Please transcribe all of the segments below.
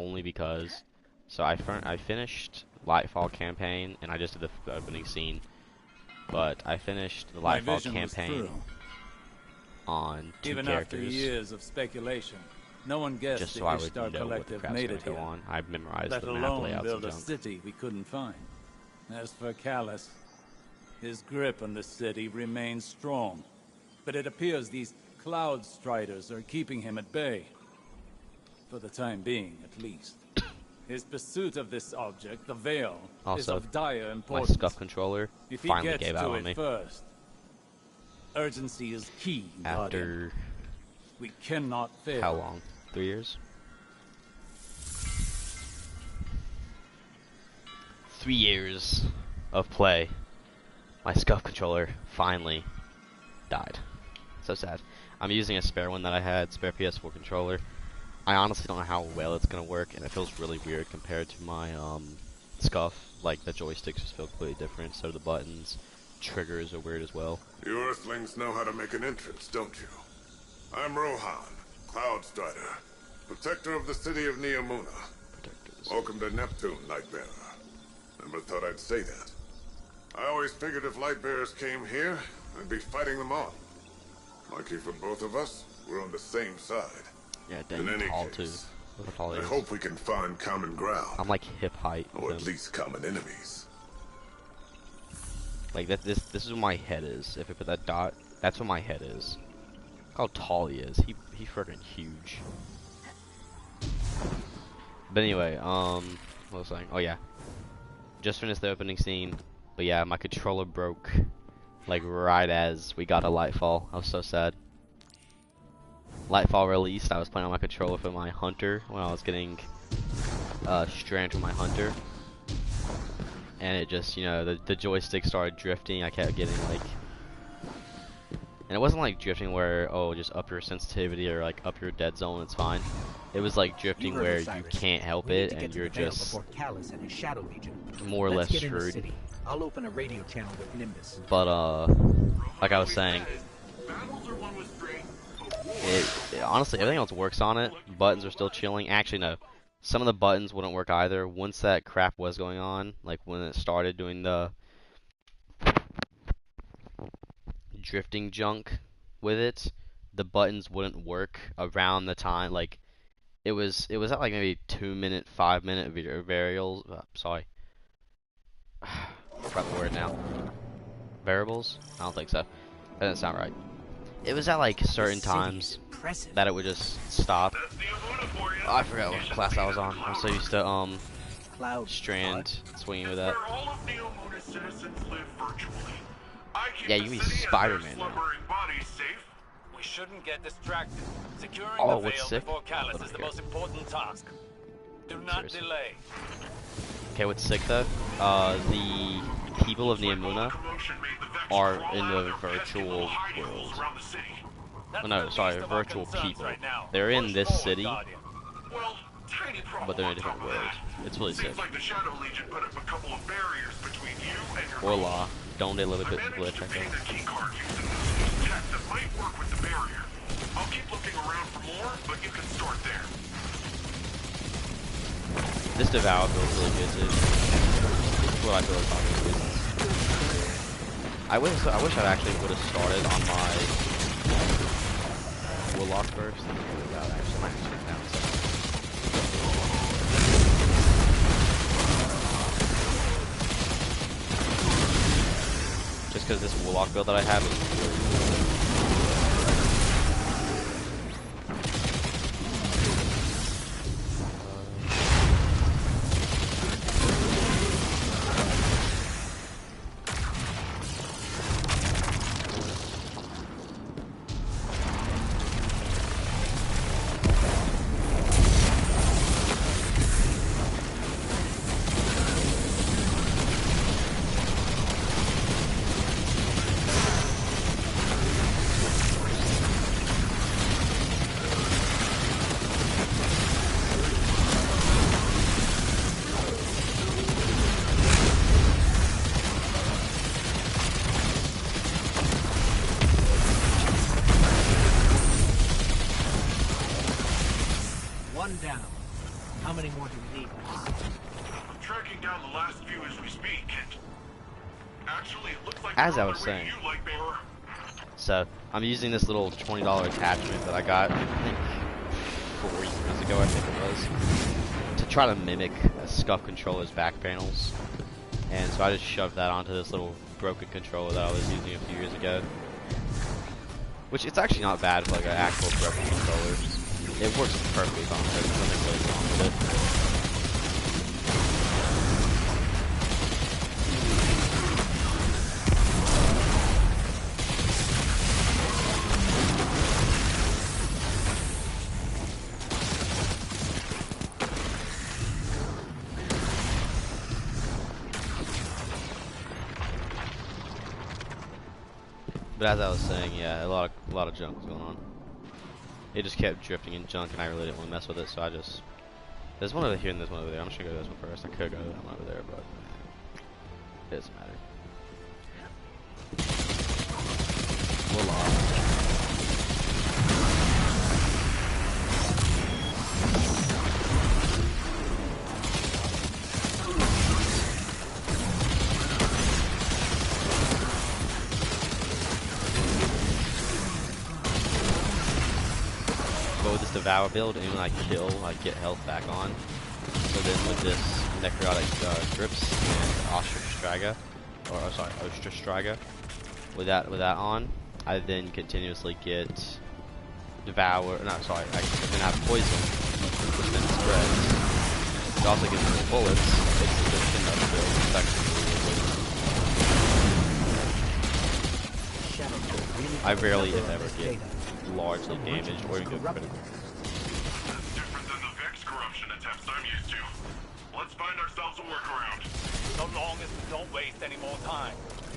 only because, so I finished Lightfall campaign, and I just did the opening scene, but I finished the My Lightfall vision was campaign true. on 2 Even characters, after years of speculation, no one guessed just so the I would Ishtar know what the Collective crap's made gonna it go here, on. I memorized let the map alone layouts build and a junk. city we couldn't find. As for Callus, his grip on the city remains strong, but it appears these Cloud Striders are keeping him at bay. For the time being, at least. His pursuit of this object, the Veil, is Also, of dire my importance. scuff controller If he finally gets gave out to on it me first, urgency is key, Guardian. after We cannot fail. how long? 3 years? 3 years of play. My scuff controller finally died. So sad. I'm using a spare one that I had, spare PS4 controller. I honestly don't know how well it's gonna work, and it feels really weird compared to my scuff. Like the joysticks just feel completely different, so the buttons, triggers are weird as well. You Earthlings know how to make an entrance, don't you? I'm Rohan, Cloud Strider, protector of the city of Neomuna. Protectors. Welcome to Neptune, Lightbearer. Never thought I'd say that. I always figured if Lightbearers came here, I'd be fighting them on. Lucky for both of us, we're on the same side. Yeah, In dang, any tall too. case, Look how tall he I is. hope we can find common ground, I'm like hip height or with at him. least common enemies. Like that. This is where my head is. If I put that dot, that's where my head is. Look how tall he is. He freaking huge. But anyway, what was I saying? Oh yeah, just finished the opening scene. But yeah, my controller broke, like right as we got a Lightfall. I was so sad. Lightfall released. I was playing on my controller for my hunter when I was getting strand from my hunter, and it just, you know, the joystick started drifting. I kept getting like, and it wasn't like drifting where, oh, just up your sensitivity or like up your dead zone, it's fine. It was like drifting where you can't help it and you're just more or less screwed. I'll open a radio channel with Nimbus. But like I was saying, it honestly, everything else works on it. Buttons are still chilling. Actually, no. Some of the buttons wouldn't work either. Once that crap was going on, like when it started doing the drifting junk with it, the buttons wouldn't work around the time. Like it was at like maybe 2 minute, 5 minute variables. Sorry, I forgot the word now. Variables? I don't think so. That doesn't sound right. It was at like certain times that it would just stop. Oh, I forgot what class I was on. I'm so used to strand swinging with that. Yeah, you can be Spider-Man now. We shouldn't get distracted. Securing Oh, the what's Veil sick? before Callus Over is the here. most important task. Do not Seriously. delay. Okay, what's sick though? The people of Neomuna are in the virtual world. Oh, no, sorry, virtual people. They're in this city, but they're in a different world. It's really sick. Or law. Don't they live a bit people that check out? I'll keep looking around for more, but you can start there. This Devour feels really good too. This is what I feel about this business. I wish I actually would have started on my Warlock first. Actually, might check down a second. Just because this Warlock build that I have is really good. many more do we need? I'm tracking down the last few as we speak. Actually, it looks like As they're I on was their way saying, to you, Lightbearer. so I'm using this little $20 attachment that I got, I think, 4 years ago, I think it was, to try to mimic SCUF controller's back panels. And so I just shoved that onto this little broken controller that I was using a few years ago. Which, it's actually not bad for like an actual broken controller. It works perfectly fine. There's nothing really wrong with it. But as I was saying, yeah, a lot of junk was going on. It just kept drifting in junk, and I really didn't want to mess with it, so I just... There's one over here and there's one over there. I'm just gonna go to this one first. I could go to that one over there, but it doesn't matter. Voila. But with this Devour build, and when I kill, I get health back on. So then with this Necrotic Grips and Ostrastraga, Ostrastraga, with that on, I then continuously get Devour, no sorry, I then have Poison, which then spreads. It also gives me bullets. It's just another build. It's actually I rarely, if ever, get largely damaged or even critical. That's different than the Vex corruption attempts I'm used to. Let's find ourselves a workaround. So long as we don't waste any more time.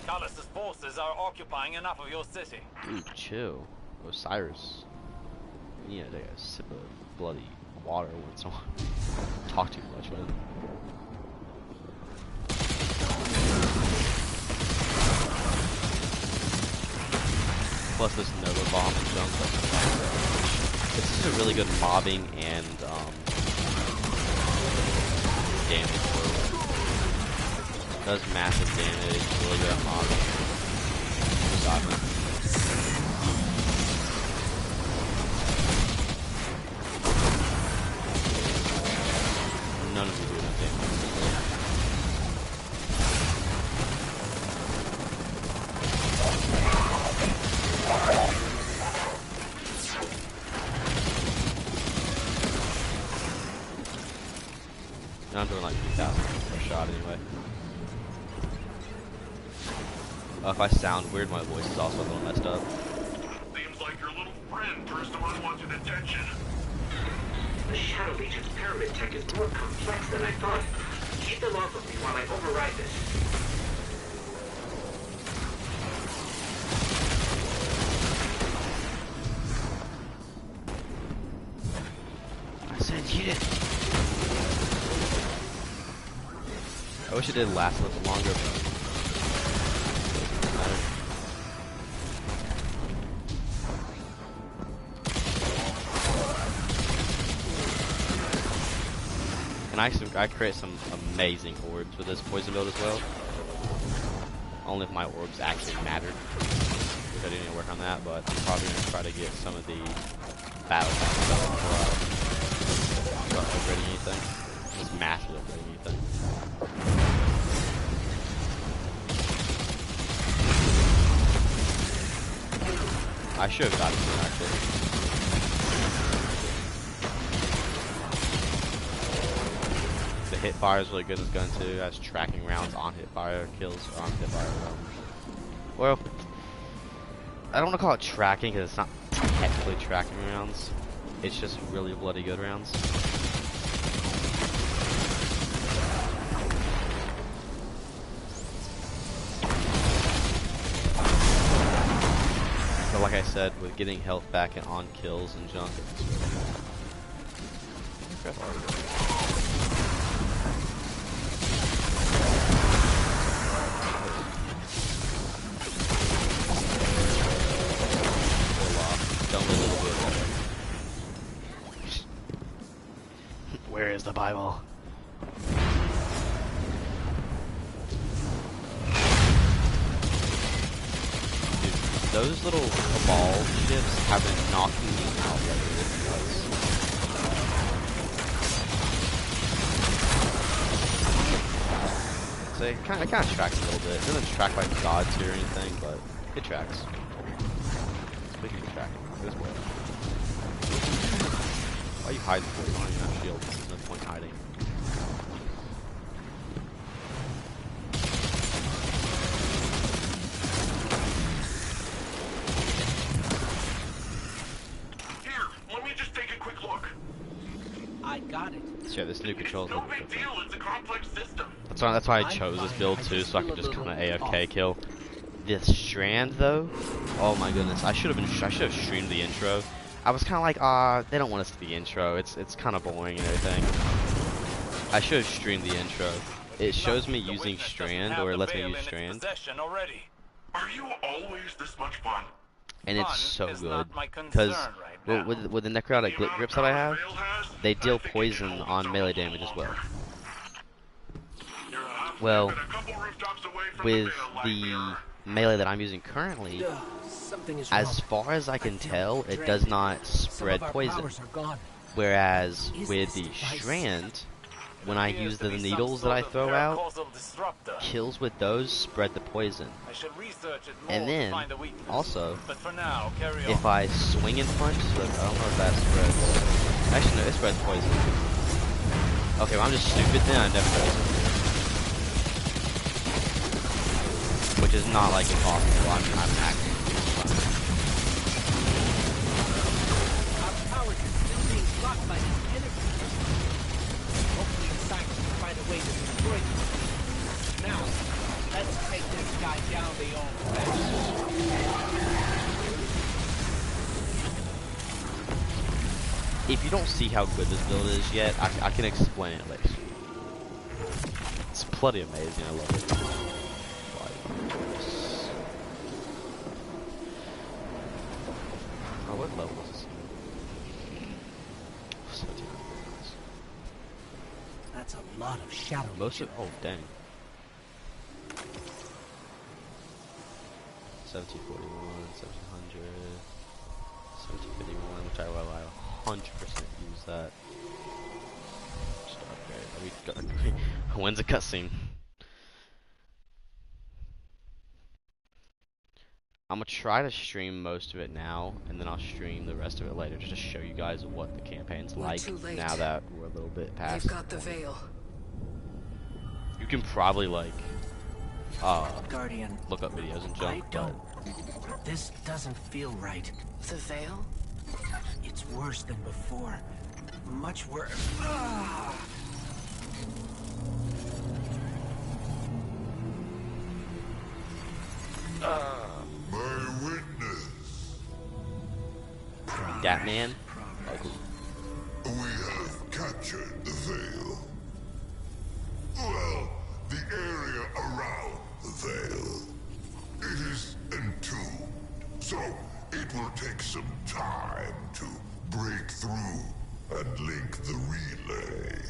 Callus's forces are occupying enough of your city. Dude, chill. Osiris. You need to take a sip of bloody water once in a while. Talk too much, man. Plus this Nova Bomb and junk. It's just a really good mobbing and damage throw. Does massive damage, really good at mobbing. Stopping. None of you do anything. I'm doing like 2,000 per shot anyway. If I sound weird, my voice is also a little messed up. Seems like your little friend drew some unwanted attention. The Shadow Legion's pyramid tech is more complex than I thought. Keep them off of me while I override this. I said hit it. I wish it did last a little longer, but doesn't matter. And I create some amazing orbs with this poison build as well. Only if my orbs actually mattered. Which I didn't even work on that, but I'm probably going to try to get some of the battle stuff without upgrading anything. Just massive upgrading anything. I should have gotten it actually. The hit fire is really good in this gun too. It has tracking rounds on hit fire kills or on hit fire. Well, I don't want to call it tracking because it's not technically tracking rounds. It's just really bloody good rounds. But like I said, with getting health back and on kills and junk, it's Where's the Bible? Dude, those little ball ships have been knocking me out lately with nuts. So it kind of tracks a little bit. It doesn't track like God tier or anything, but it tracks. We can track this way. Why are you hiding behind that shield? There's no point hiding. Here, let me just take a quick look. I got it. Sure, this new controls. No big deal, it's a complex system. That's why I chose this build too, so I could just kind of AFK kill. This strand though, oh my goodness, I should have streamed the intro. I was kind of like, they don't want us to the intro. It's kind of boring and everything. I should have streamed the intro. It shows me using strand, or it lets me use strand, Are you always this much fun? and it's so good because with the necrotic grips that I have, they deal poison on melee damage as well. Well, with the melee that I'm using currently, as far as I can tell, it does not spread poison. Whereas with the strand, when I use the needles that I throw out, kills with those spread the poison. And then, also, if I swing and punch, so I don't know if that spreads. Actually, no, it spreads poison. Okay, well I'm just stupid then, I never noticed. Which is not like impossible. I'm acting. Our powers are still being blocked by these enemies. Hopefully the scientists can find a way to destroy them. Now, let's take this guy down the old fashioned. If you don't see how good this build is yet, I can explain it later. It's bloody amazing. I love it. Oh, what level is this? 17. That's a lot of shadow. Most of oh dang. 1741, 1700, 1751, which I will 100% use that. Just upgrade. When's a cutscene? I'm gonna try to stream most of it now, and then I'll stream the rest of it later, just to show you guys what the campaign's like now that we're a little bit past. They've got the veil. You can probably like, Guardian, look up videos and junk, but this doesn't feel right. The veil? It's worse than before. Much worse. My witness. that man. We have captured the veil. Well, the area around the veil. It is entombed, so it will take some time to break through and link the relay.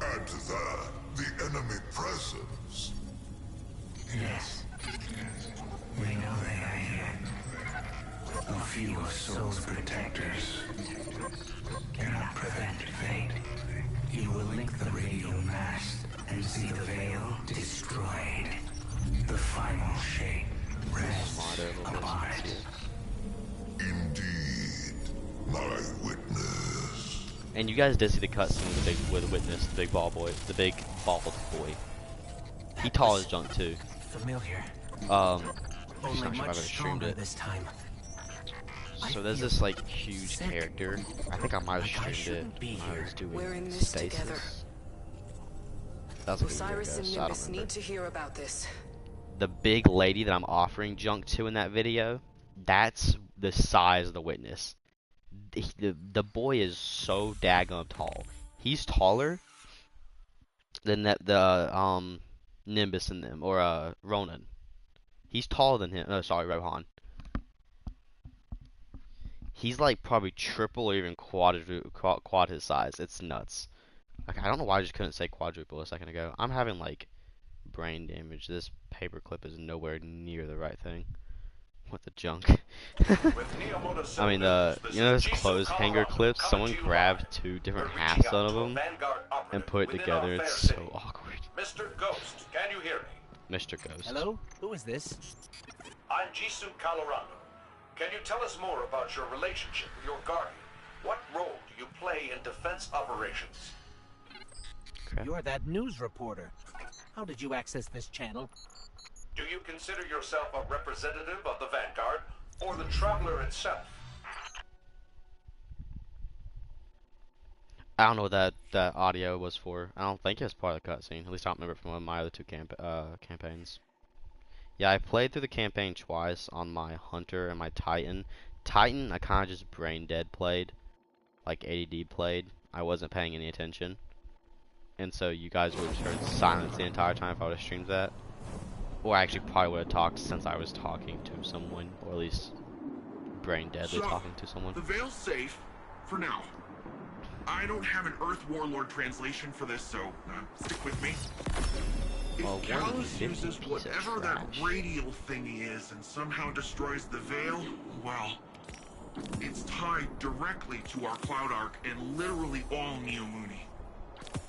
Add to that the enemy presence. Yes. We know they are here. A few of Soul's protectors cannot prevent fate. You will link the radio mast and see the veil destroyed. The final shape rests upon it. Indeed, my witness. And you guys did see the cutscene with the witness, the big bald boy. He tall as junk too. Familiar. Just Only not sure if I've ever much streamed stronger it. this time. So there's this like huge character. I think I might have streamed shouldn't be it when I was here. doing We're in this Stasis. together. That was a good year Osiris ago, and so I don't Nimbus remember. need to hear about this. The big lady that I'm offering junk to in that video, that's the size of the witness. The boy is so daggum tall. He's taller than the Nimbus in them, or Ronan. He's taller than him. Oh, sorry, Rohan. He's like probably triple or even quad his size. It's nuts. Okay, I don't know why I just couldn't say quadruple a second ago. I'm having like brain damage. This paperclip is nowhere near the right thing. What the junk? With Neomuna I mean, News, this you know is those Jisoo, clothes hanger Colorado, clips? coming Someone to you grabbed live. two different We're reaching halves out out of to a them Vanguard and operative put it within our together. It's fair so city. awkward. Mr. Ghost, can you hear me? Mr. Ghost. Hello? Who is this? I'm Jisoo, Colorado. Can you tell us more about your relationship with your guardian? What role do you play in defense operations? Crap. You're that news reporter. How did you access this channel? Do you consider yourself a representative of the Vanguard or the Traveler itself? I don't know what that audio was for. I don't think it's part of the cutscene. At least I don't remember it from one of my other two campaigns. Yeah, I played through the campaign twice on my Hunter and my Titan. Titan, I kind of just brain dead played, like ADD played. I wasn't paying any attention, and so you guys would have heard silence the entire time if I would have streamed that. Or I actually probably would have talked since I was talking to someone, or at least brain deadly talking to someone. The Veil's safe for now. I don't have an Earth Warlord translation for this, so stick with me. If Callus uses whatever that radial thingy is and somehow destroys the Veil, well, it's tied directly to our Cloud Arc and literally all Neomuni.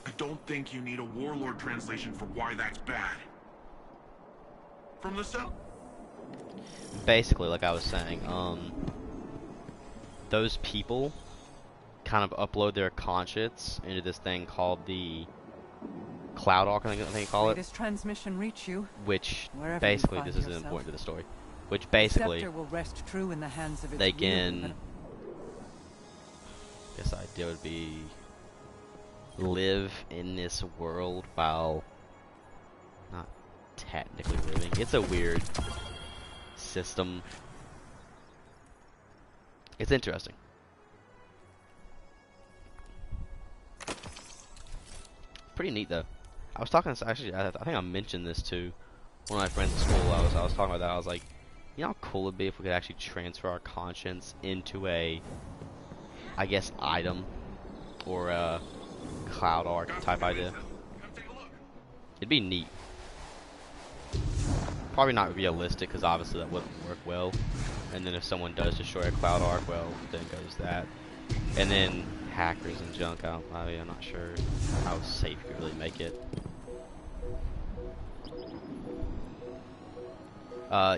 I don't think you need a Warlord translation for why that's bad. From the cell. Basically, like I was saying, those people kind of upload their conscience into this thing called the Cloud Arc, I think they call it. This transmission reach you, which wherever basically, you find this isn't yourself. important to the story. Which The basically, scepter will rest true in the hands of its they wielder, can. but I guess the idea would be live in this world while not technically living. It's a weird system. It's interesting. Pretty neat though. I was talking to, actually, I think I mentioned this to one of my friends at school. I was talking about that. I was like, you know how cool it'd be if we could actually transfer our conscience into a, I guess, item or a Cloud Arc type idea. It'd be neat. Probably not realistic because obviously that wouldn't work well. And then if someone does destroy a Cloud Arc, well, then goes that. And then hackers and junk. I'm not sure how safe you really make it.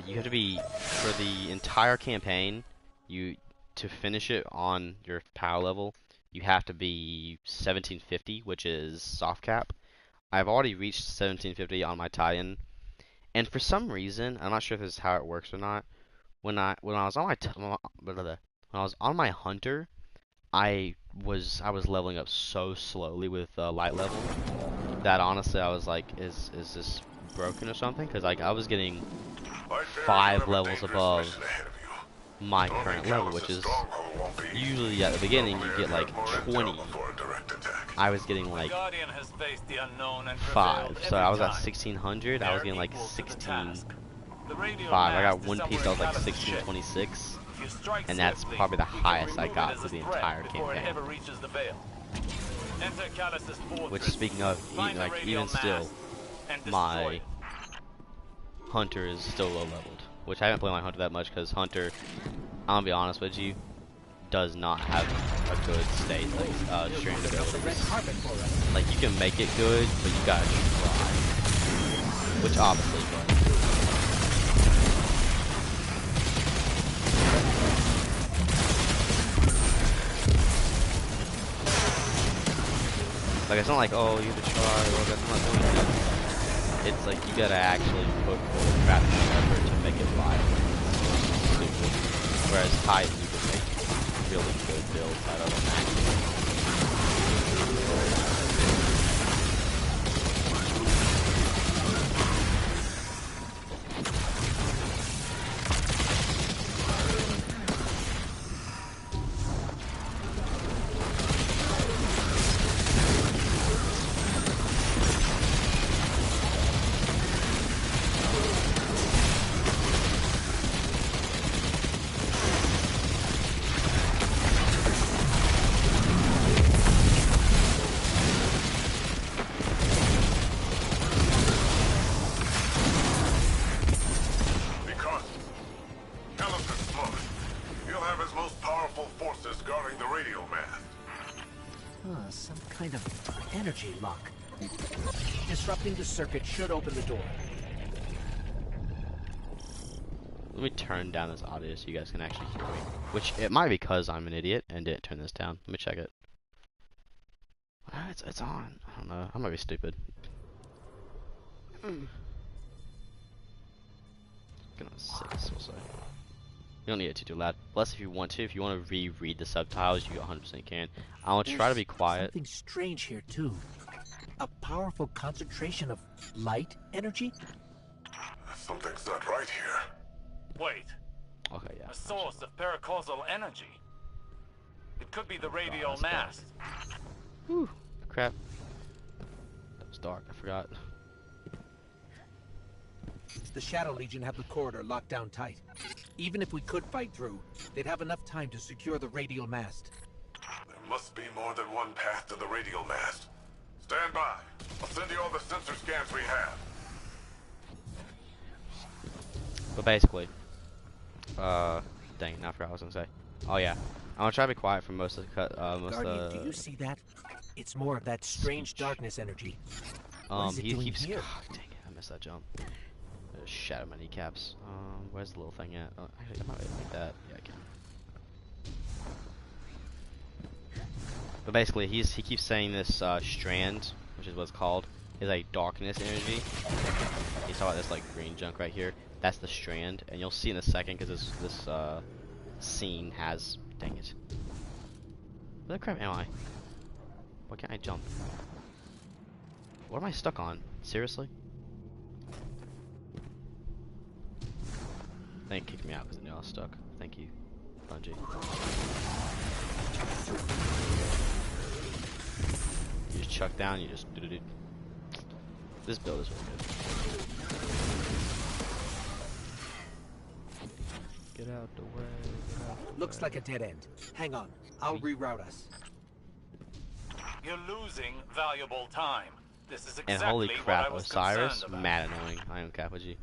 You have to be, for the entire campaign, to finish it on your power level, you have to be 1750, which is soft cap. I've already reached 1750 on my Titan, and for some reason, I'm not sure if this is how it works or not. When I was on my Hunter, I was leveling up so slowly with light level that honestly I was like, is this broken or something? Because like I was getting 5 levels above my current level, which is usually at the beginning you get like 20. I was getting like 5, so I was at 1600. I was getting like 16.5. I got one piece that was like 1626. And that's probably the highest I got for the entire campaign. Which, speaking of, even still, my Hunter is still low leveled. Which I haven't played my Hunter that much because Hunter, I'm gonna be honest with you, does not have a good state, like, stream abilities. Like, you can make it good, but you gotta try. Which obviously, but like, it's not like, oh, you have to try, or that's not doing it. It's like, you gotta actually put forth practical effort to make it viable. Whereas Titan, you can make really good builds out of them, actually. energy lock. Disrupting the circuit should open the door. Let me turn down this audio so you guys can actually hear me. Which, it might be because I'm an idiot and didn't turn this down. Let me check it. It's on. I don't know. I might be stupid. Gonna 6, we'll say. You don't need it too loud. Plus, if you want to reread the subtitles, you 100% can. I will try to be quiet. Something strange here too. A powerful concentration of light energy? Something's not right here. Wait, Okay, yeah. a source of paracausal energy. It could be the radial that's bad. mast. Whew. Crap. That was dark. I forgot. The Shadow Legion have the corridor locked down tight. Even if we could fight through, they'd have enough time to secure the radial mast. There must be more than one path to the radial mast. Stand by. I'll send you all the sensor scans we have. But basically, dang it, now I forgot what I was gonna say. Oh yeah, I'm gonna try to be quiet for most of the cut. Guardian, do you see that? It's more of that strange darkness energy. What is it He doing keeps. here? God, dang it, I missed that jump. I just shattered my kneecaps. Where's the little thing at? Oh, actually, I might be able to make that. Yeah, I can. But basically, he keeps saying this strand, which is what it's called, is a darkness energy. He's talking about this like green junk right here. That's the strand, and you'll see in a second because this scene has. Dang it! Where the crap am I? Why can't I jump? What am I stuck on? Seriously? They kicked me out because I knew I was stuck. Thank you, Bungie. You just chuck down, you just do. This build is really good. Get out the way. Get out the Looks way. like a dead end. Hang on, I'll reroute us. You're losing valuable time. This is exactly And holy what I crap, was Osiris, concerned about. mad annoying. I am cap with you.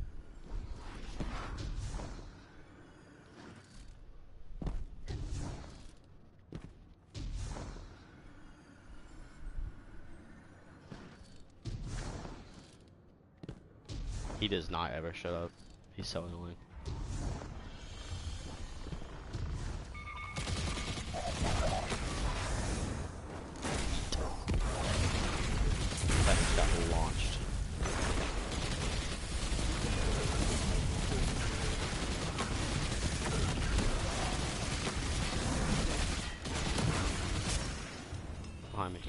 He does not ever shut up. He's so annoying. That just got launched. Behind me.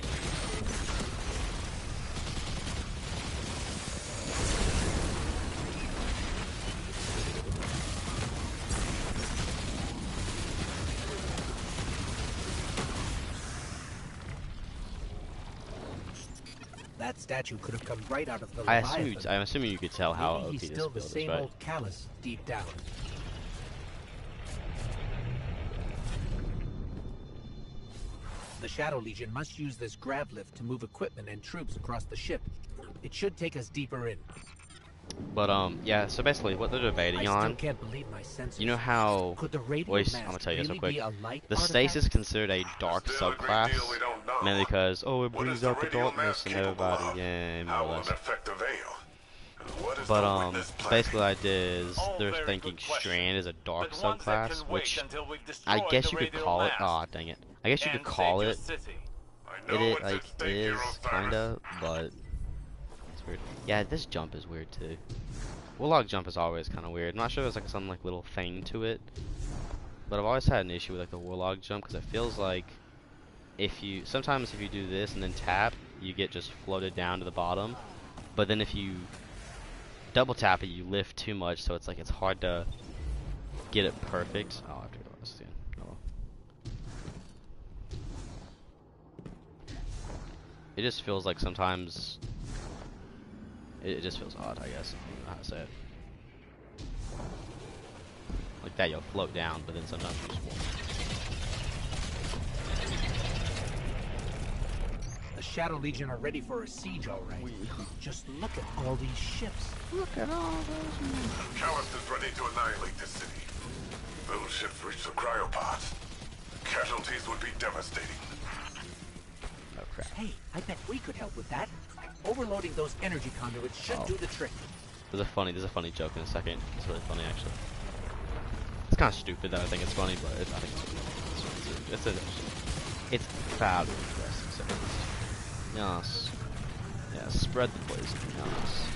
That statue could have come right out of the I'm Leviathan. assuming you could tell how Maybe OP he's this still the build is, same right? old callous deep down. The Shadow Legion must use this grav lift to move equipment and troops across the ship. It should take us deeper in. But yeah, so basically what they're debating I still on, can't believe my senses. you know how, Could the radial I'm mast gonna tell you this real really quick. be a light The artifact? stasis is considered a dark Still a great subclass, deal we don't know. mainly because, oh, it What brings is the out the radial darkness mast and capable everybody, of? yeah, more How or will less. it affect the Veil? And what is But the witness basically planning? what I did is, All they're very thinking good questions, Strand is a dark but ones that subclass, can wait which until we've I destroyed guess the you could radial call it, mast aw, dang it. I guess you could and call save it, your city. I know it what's like, at stake it here, is, Osiris. kinda, but it's weird. Yeah, this jump is weird too. Warlock jump is always kinda weird. I'm not sure if there's like some like little thing to it, but I've always had an issue with like the Warlock jump, because it feels like sometimes if you do this and then tap, you get just floated down to the bottom, but then if you double tap it, you lift too much, so it's like it's hard to get it perfect. Oh, I have to go this again. Oh well. It just feels like sometimes it just feels odd, I guess. I don't know how to say it. Like that, you'll float down, but then sometimes you just won't. The Shadow Legion are ready for a siege, all right. Just look at all these ships. Look at all those. Callus is ready to annihilate this city. Those ships reach the cryopods. Casualties would be devastating. Oh crap. Hey, I bet we could help with that. Overloading those energy conduits should do the trick. There's a funny joke in a second. It's really funny actually. It's kind of stupid that I think it's funny, but I think it's funny. It's fabulous. So yes. Yeah, spread the poison. Yes.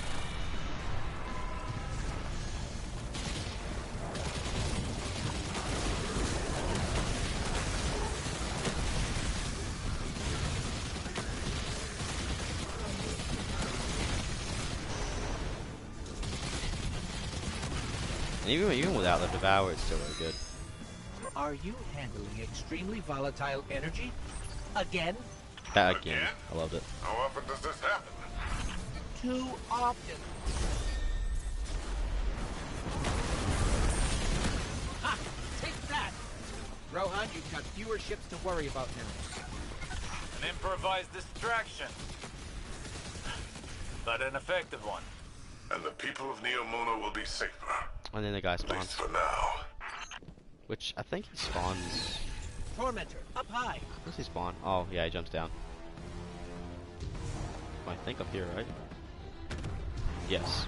And even without the devour, it's still really good. Are you handling extremely volatile energy? Again? That again. I loved it. How often does this happen? Too often. Ha! Take that! Rohan, you've got fewer ships to worry about now. An improvised distraction. But an effective one. And the people of Neomuna will be safer. And then the guy At spawns. least for now. Which I think he spawns. Tormentor, up high. Where's he spawn? Oh yeah, he jumps down. I think up here, right? Yes.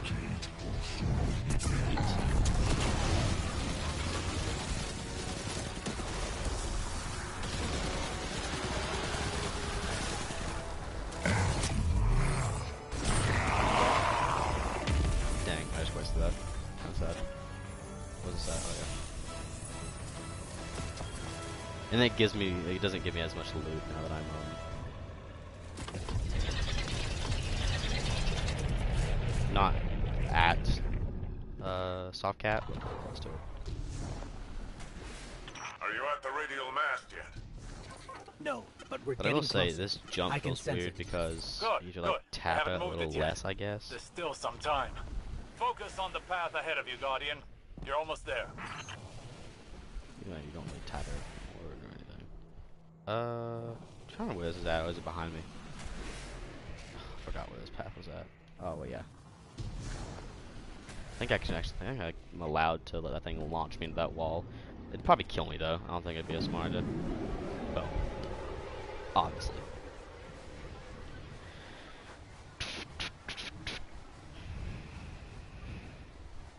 Dang, I just wasted that. What's that? What's that? Oh yeah. And it gives me, it doesn't give me as much loot now that I'm not at soft cap, but close to it. Are you at the radial mast yet? No, but we're But I getting will say closer. this jump I can feels sense weird it. because Good, you should like good. tap it Haven't a moved little it yet. less, I guess. There's still some time. Focus on the path ahead of you, Guardian. You're almost there. You know, you don't really tap it forward or anything. I'm trying to where this is at. Or is it behind me? I forgot where this path was at. Oh, well, yeah. I think I'm allowed to let that thing launch me into that wall. It'd probably kill me though. I don't think it'd be a smart idea. But obviously.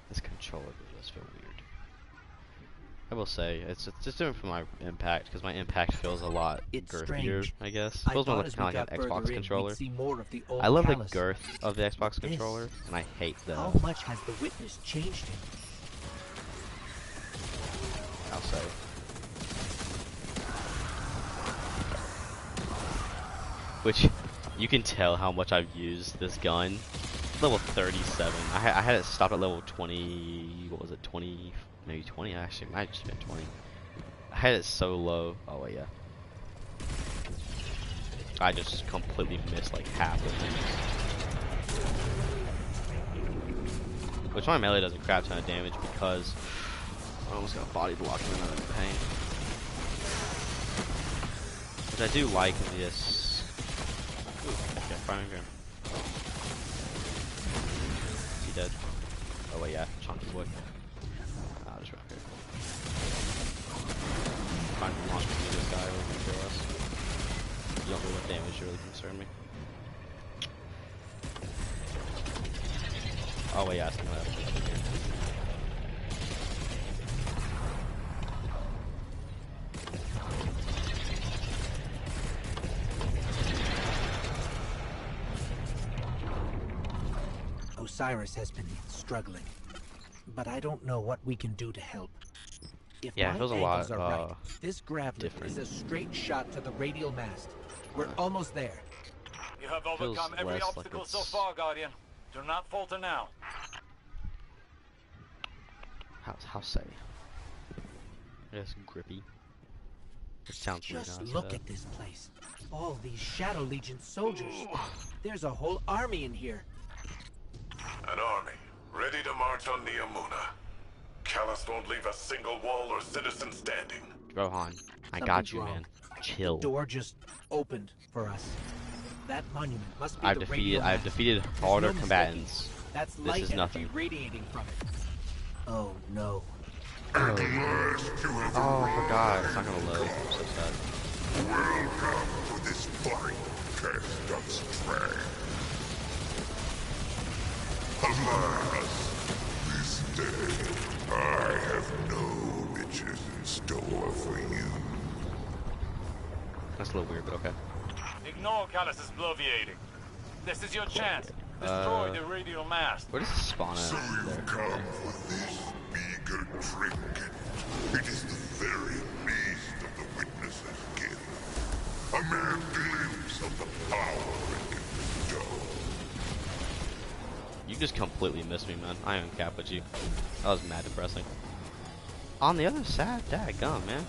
This controller does feel weird. I will say it's just different from my impact because my impact feels a lot It's girthier. strange. I guess I feels more thought like, as kind we of like got an Xbox further in, controller. we'd see more of the old I love the Callus. girth of the Xbox This- controller, and I hate the. How much has the witness changed him? I'll say. Which you can tell how much I've used this gun. Level 37. I had it stopped at level 20. What was it? 20? Maybe 20. Actually, it might have just been 20. I had it so low. Oh wait, yeah. I just completely missed like half of things. Which my melee does a crap ton of damage because I almost got body blocked and I'm in pain. Which I do like this. Ooh, okay, firing him. Is he dead? Oh wait, yeah, chunky boy. I'll just rock here. Find the launch between this guy who can kill us. You don't know what damage really concern me. Oh wait, yeah, it's gonna happen here. Osiris has been struggling, but I don't know what we can do to help. If Yeah, it my feels a angles lot, are right, this grav lift different. is a straight shot to the radial mast. We're almost there. You have Feels overcome every less like obstacle so it's- far, Guardian. Do not falter now. How say? I guess grippy. It sounds weird. Just now I say look that. at this place. All these Shadow Legion soldiers. There's a whole army in here. An army, ready to march on Neomuna. Callus won't leave a single wall or citizen standing. Rohan, I got Something's you, wrong. man. Chill. The door just opened for us. That monument must be I've the defeated radial mast. harder There's no mistaking combatants. it. That's This light is energy nothing. radiating from it. Oh no. Oh, I forgot. It's not gonna load. I'm so sad. Welcome to this fight. cast of strength. Alas, this day I have no riches in store for you. That's a little weird, but okay. Ignore Callus's bloviating. This is your chance. Destroy the radial mast. Where does it spawn at? So you come for this meager trinket. It is the very least of the witness's gift. A mere glimpse of the power it can bestow. You just completely missed me, man. I am cap with you. That was mad depressing. On the other side, daggone, man.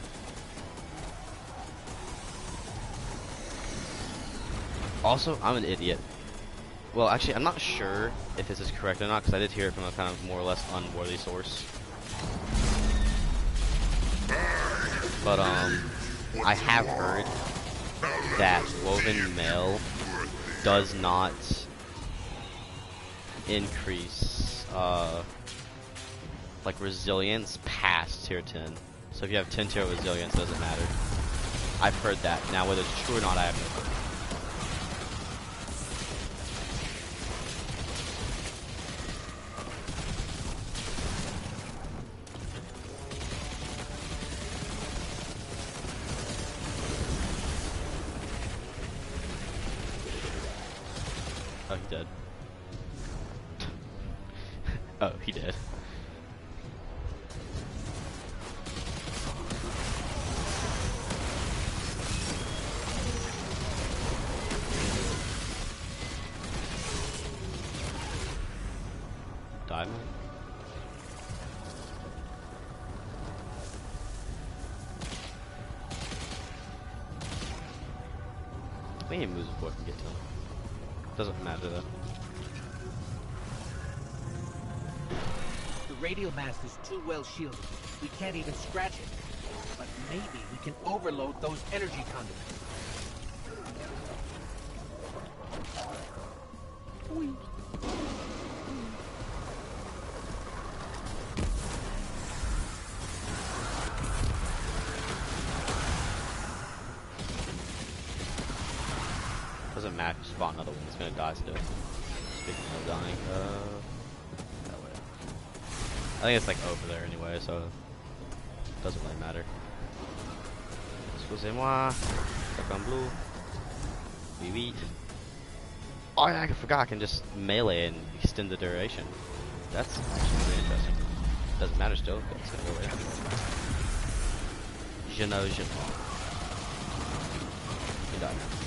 Also, I'm an idiot. Well, actually, I'm not sure if this is correct or not, because I did hear it from a kind of more or less unworthy source. But, I have heard that woven mail does not increase, like, resilience past tier 10. So if you have 10 tier resilience, it doesn't matter. I've heard that. Now, whether it's true or not, I have no clue. Oh, he did. Oh, he did. Diamond? I think he moves before I can get to him. Doesn't matter though. The radial mast is too well shielded. We can't even scratch it. But maybe we can overload those energy conduits. Doesn't matter if you spawn another one, it's gonna die still. Speaking of dying, that way. I think it's like over there anyway, so it doesn't really matter. Excusez-moi. Back on blue. Oui, oui. Oh yeah, I forgot I can just melee and extend the duration. That's actually pretty interesting. Doesn't matter still, but it's gonna go away. Je know, je know. You die now.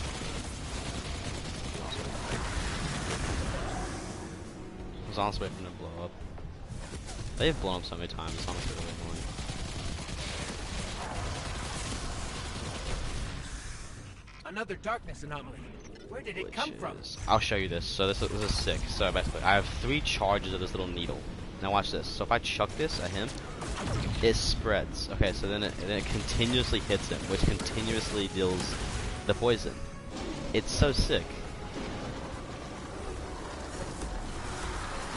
I was honestly waiting for them to blow up. They've blown up so many times, it's honestly really annoying. Another darkness anomaly. Where did it come from? I'll show you this. So this is sick. So basically, I have 3 charges of this little needle. Now watch this. So if I chuck this at him, it spreads. Okay, so then it continuously hits him, which continuously deals the poison. It's so sick.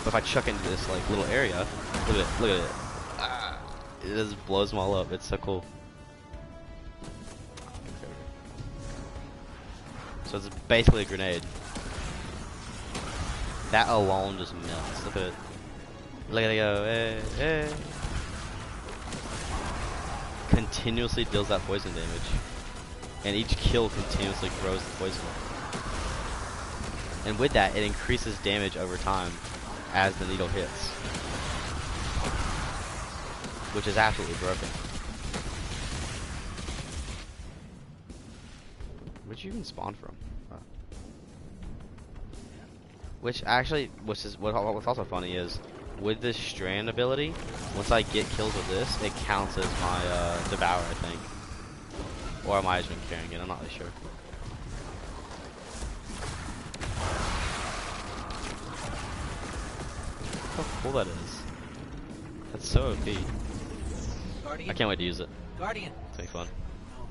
But if I chuck into this like little area, look at it, look at it. Ah, it just blows them all up. It's so cool. So it's basically a grenade. That alone just melts. Look at it. Look at it go. Hey, hey. Continuously deals that poison damage. And each kill continuously grows the poison. And with that, it increases damage over time as the needle hits. Which is absolutely broken. Where'd you even spawn from? Which actually, what's also funny is, with this strand ability, once I get kills with this, it counts as my devour, I think. Or I might have been carrying it, I'm not really sure. How cool that is. That's so OP. Guardian? I can't wait to use it. Guardian. It's gonna be fun.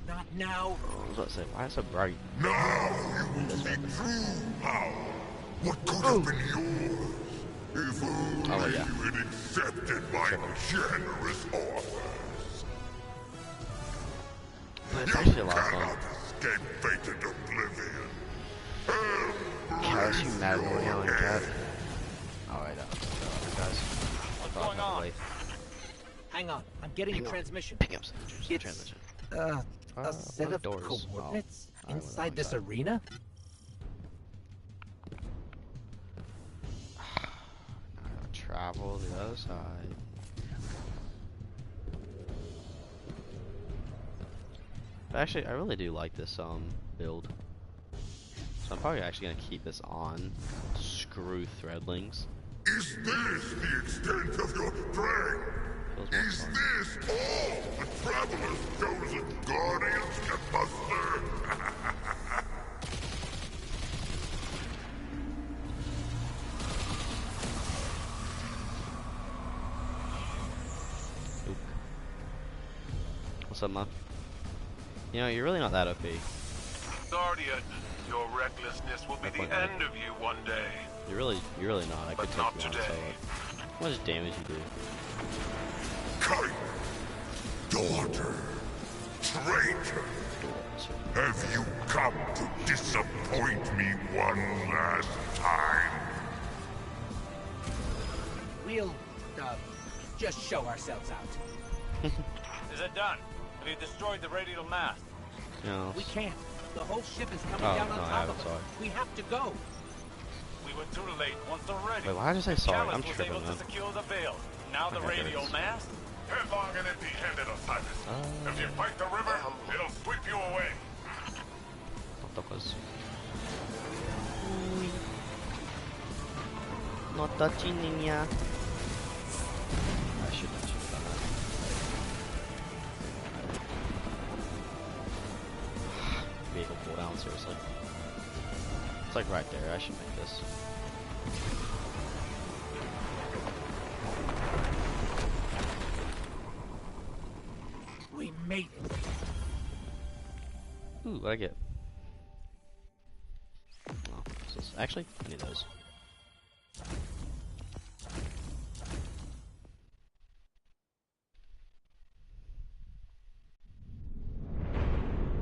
No, not now. I was about to say, why is it so bright? Now you will see true power. What could have been yours if only yeah. you had accepted my generous offers. But it's actually a lot of fun. Cannot escape fated oblivion. Callus, you mad little yelling cat. Alright, guys. What's going on? Hang on, I'm getting a transmission. Pick up some It's transmission. a set of doors. coordinates Oh, inside this arena? Travel the other side. But actually, I really do like this build. So I'm probably actually gonna keep this on. Screw threadlings. Is this the extent of your strength? Is this all the Traveler's chosen guardians can muster? What's up, man? You know, you're really not that OP. Guardian, your recklessness will be the end of you one day. You're really not. I could But take not you on today. solo. How much damage you do? Kite! Daughter! Traitor! Have you come to disappoint me one last time? We'll, just show ourselves out. Is it done? Have you destroyed the radial mast? No. We can't. The whole ship is coming Oh, down no, on I top haven't, of us. sorry. We have to go. We were too late once already. Wait, why did I say sorry? Callus I'm was tripping, able to man. secure the veil. Now the Okay, radial thanks. mast? Headlong and empty-handed, Osiris. If you fight the river, it'll sweep you away. No tocas. No touching, niña. I should have done that. Vehicle pull down, seriously. It's like right there. I should make this. We made it. Ooh, what'd I get? Oh, actually, I need those.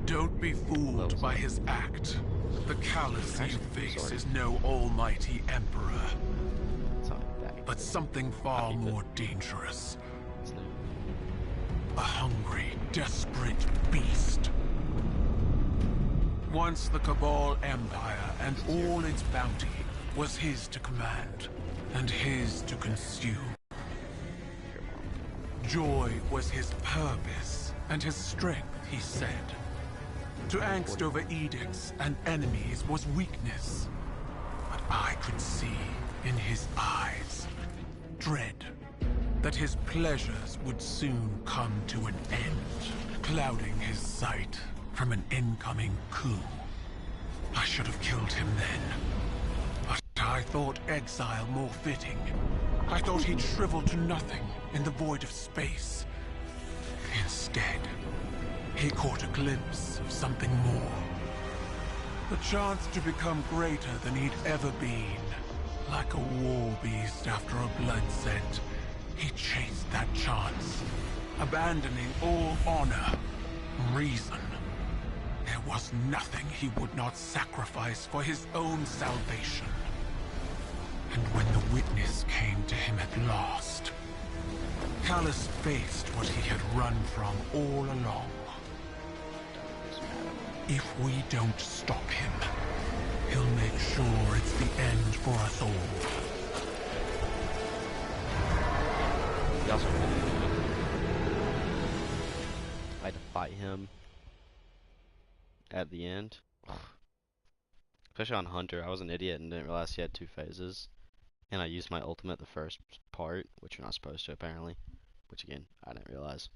Don't be fooled by his act. The callous you face is no almighty emperor, but something far more dangerous. A hungry, desperate beast. Once the Cabal Empire and all its bounty was his to command, and his to consume. Joy was his purpose, and his strength, he said. To angst over edicts and enemies was weakness. But I could see in his eyes dread that his pleasures would soon come to an end, clouding his sight from an incoming coup. I should have killed him then, but I thought exile more fitting. I thought he'd shrivel to nothing in the void of space. Instead, he caught a glimpse of something more. The chance to become greater than he'd ever been. Like a war beast after a blood scent, he chased that chance, abandoning all honor, reason. There was nothing he would not sacrifice for his own salvation. And when the witness came to him at last, Callus faced what he had run from all along. If we don't stop him, he'll make sure it's the end for us all. I had to fight him at the end. Especially on Hunter, I was an idiot and didn't realize he had 2 phases. And I used my ultimate the first part, which you're not supposed to apparently. Which again, I didn't realize.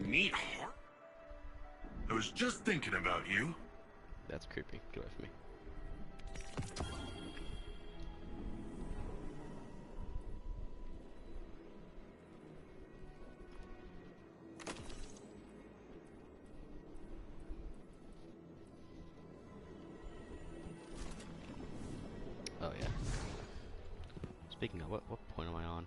Neat heart. I was just thinking about you. That's creepy. Get away from me. Speaking of, what point am I on?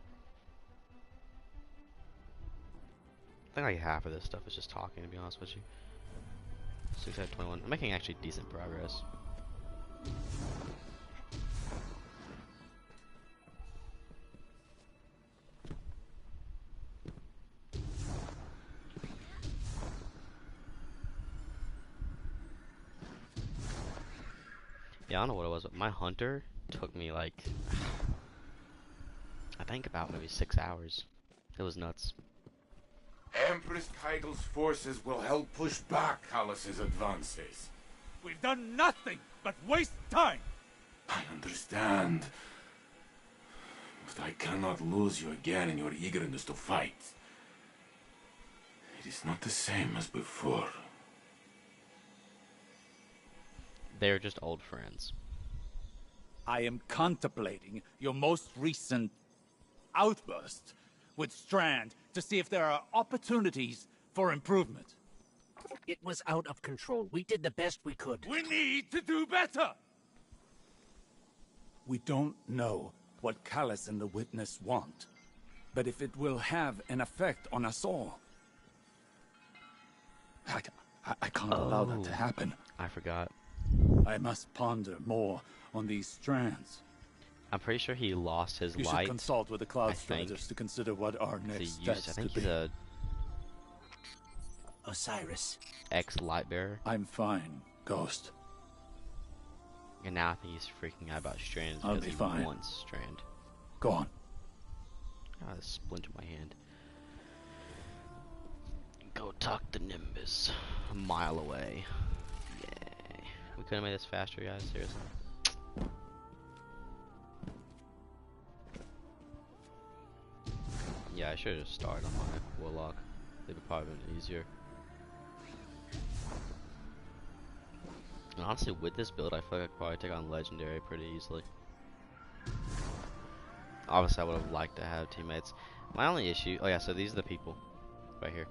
I think like half of this stuff is just talking, to be honest with you. 6 out of 21. I'm making actually decent progress. Yeah, I don't know what it was, but my hunter took me like, I think about maybe 6 hours. It was nuts. Empress Kaigel's forces will help push back Callus's advances. We've done nothing but waste time! I understand. But I cannot lose you again in your eagerness to fight. It is not the same as before. They're just old friends. I am contemplating your most recent outburst with Strand to see if there are opportunities for improvement. It was out of control. We did the best we could. We need to do better! We don't know what Callus and the Witness want, but if it will have an effect on us all, I can't allow that to happen. I forgot. I must ponder more on these strands. I'm pretty sure he lost his You light. should consult with the Cloud I think. Striders to consider what our next steps I think could he's be. a Osiris. ex-light bearer. I'm fine, Ghost. And now I think he's freaking out about Strand I'll because be he fine. wants Strand. Go on. Ah, this splinter in my hand. Go talk to Nimbus. A mile away. Yay. We could have made this faster, guys. Seriously. Yeah, I should have just started on my Warlock. They would probably been easier. And honestly, with this build, I feel like I could probably take on Legendary pretty easily. Obviously, I would have liked to have teammates. My only issue... Oh yeah, so these are the people. Right here.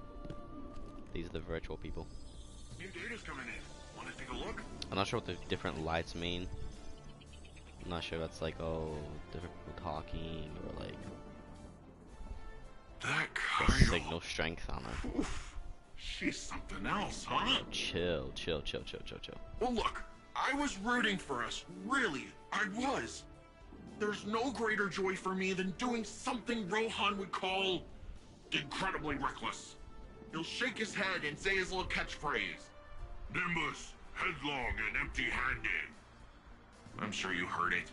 These are the virtual people. New data's coming in. Want to take a look? I'm not sure what the different lights mean. I'm not sure if that's like, oh, different people talking, or like... That the Kaio. signal strength on it. Oof. She's something else, huh? Chill, chill, chill, chill, chill, chill. Well, look, I was rooting for us. Really, I was. There's no greater joy for me than doing something Rohan would call incredibly reckless. He'll shake his head and say his little catchphrase. Nimbus, headlong and empty-handed. I'm sure you heard it.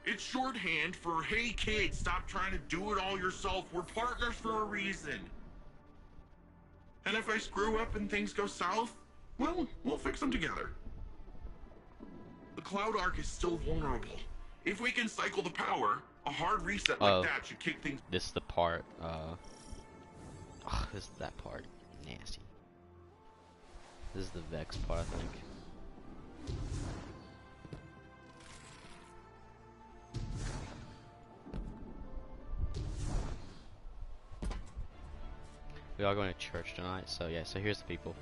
It's shorthand for, hey kid, stop trying to do it all yourself. We're partners for a reason. And if I screw up and things go south, well, we'll fix them together. The Cloud Arc is still vulnerable. If we can cycle the power, a hard reset like that should kick things. This is the part, this is that part. Nasty. This is the Vex part, I think. We are going to church tonight, so yeah, so here's the people.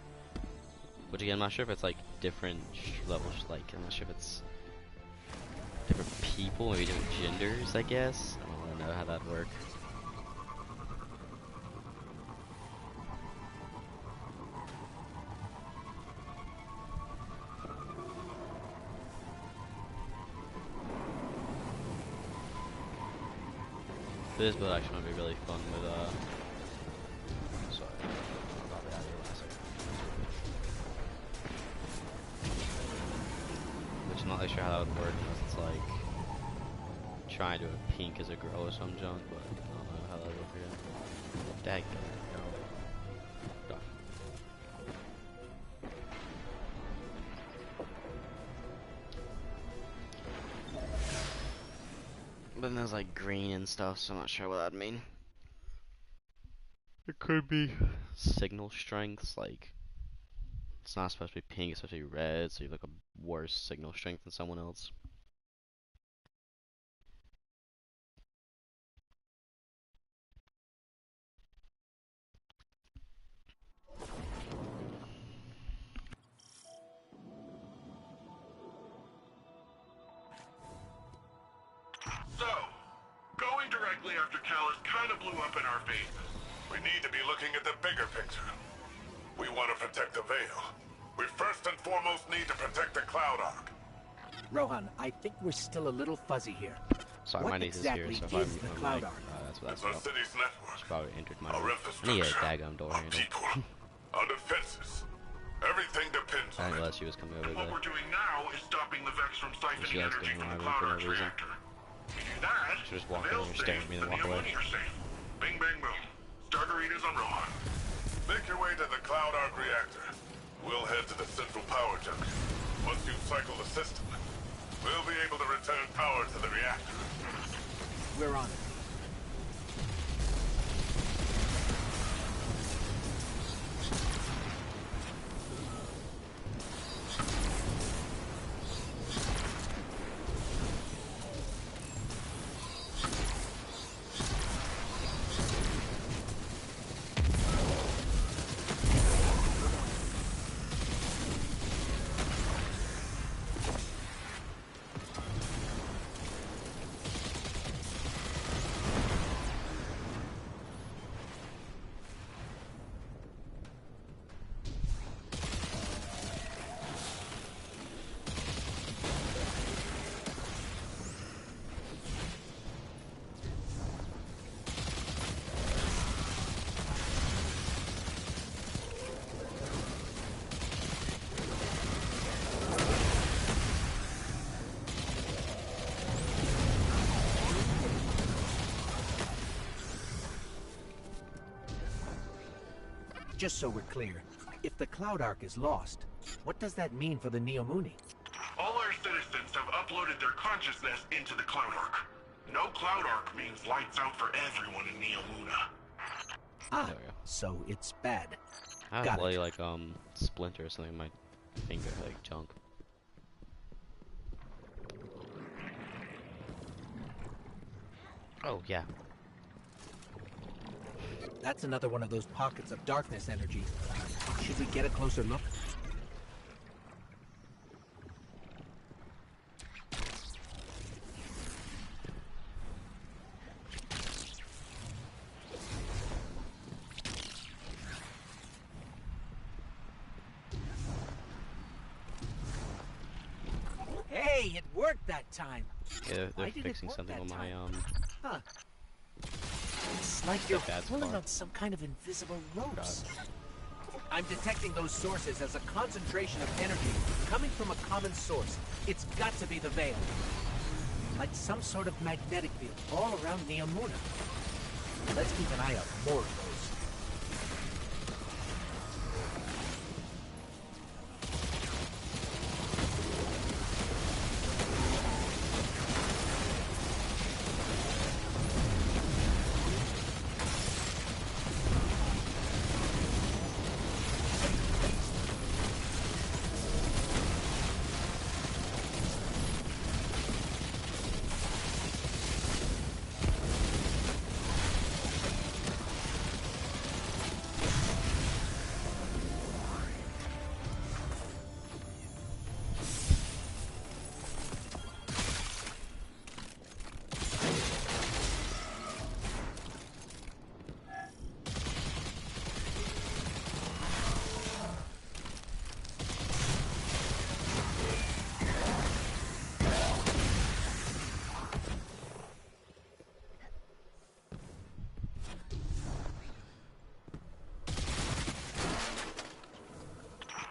Which again, I'm not sure if it's like different levels, like, I'm not sure if it's different people, maybe different genders, I guess. I don't really know how that'd work. This build actually might be really fun with, sorry, probably out here last second. Which I'm not really sure how that would work unless it's like trying to do a pink as a girl or some junk, but I don't know how that would work here. Dang. But then there's like green and stuff, so I'm not sure what that'd mean. It could be signal strengths, like it's not supposed to be pink, it's supposed to be red, so you have like a worse signal strength than someone else. So, directly after Callus kind of blew up in our face. We need to be looking at the bigger picture. We want to protect the Veil. We first and foremost need to protect the Cloud Ark. Rohan, I think we're still a little fuzzy here. Sorry, What my niece exactly is here, so if is the I'm Cloud like, Ark? that's It's our about. city's network. She probably entered my Our room. I need a infrastructure. daggum door Our handle. people. Our defenses. Everything depends I on didn't it. realize she was coming over What there. we're doing now is stopping the Vex from siphoning She likes energy going in from my the room Cloud for no Ark's reason. reactor. We do that, She just the walked in Veil's here, staring at safe, me, and and walk away. Neomuni are safe. Bing, bang, boom. Starter readers on Rohan. Make your way to the Cloud Ark reactor. We'll head to the central power junction. Once you cycle the system, we'll be able to return power to the reactor. We're on it. Just so we're clear, if the Cloud Ark is lost, what does that mean for the Neomuni? All our citizens have uploaded their consciousness into the Cloud Ark. No Cloud Ark means lights out for everyone in Neomuna. Ah, There we go. so it's bad. I have Got bloody it. like splinter or something in my finger, like junk. Oh yeah. That's another one of those pockets of darkness energy. Should we get a closer look? Hey, it worked that time. Yeah, they're Why did it fixing work something that on my time? Huh. It's like the you're bad pulling part. on some kind of invisible ropes. I'm detecting those sources as a concentration of energy coming from a common source. It's got to be the Veil. Like some sort of magnetic field all around Neomuna. Let's keep an eye out for more of those.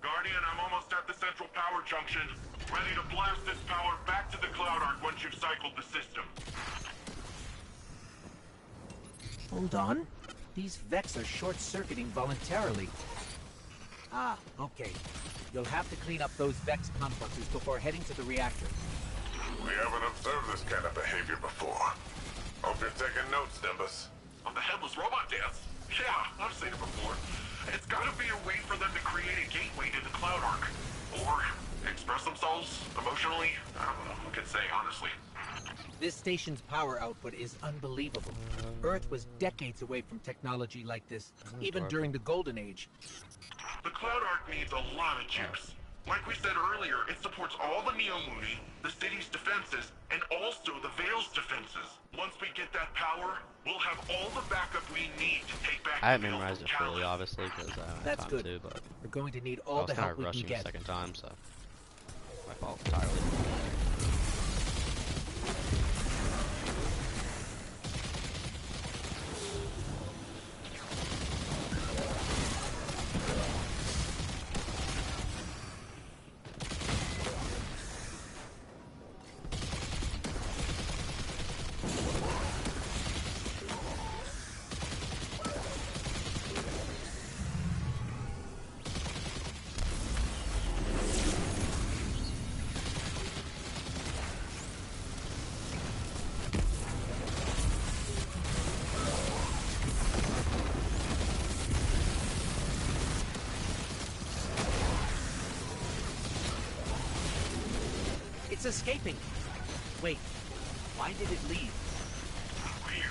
Guardian, I'm almost at the central power junction. Ready to blast this power back to the Cloud Ark once you've cycled the system. Hold on. These Vex are short-circuiting voluntarily. Ah, okay. You'll have to clean up those Vex complexes before heading to the reactor. We haven't observed this kind of behavior before. Hope you're taking notes, Nimbus. On the headless robot dance? Yeah, I've seen it before. It's gotta be a way for them to create a gateway to the Cloud Ark. Or express themselves emotionally. I don't know who can say, honestly. This station's power output is unbelievable. Earth was decades away from technology like this, even during the Golden Age. The Cloud Ark needs a lot of juice. Like we said earlier, it supports all the Neomuni, the city's defenses, and also the Veil's defenses. Once we get that power, have all the backup we need to take back I the haven't veil memorized from it fully, Callus. obviously, because I haven't had That's time good. to, but We're going to need I all was the kind help of we can rushing the get. second time, so my fault entirely. It's escaping. Wait, why did it leave?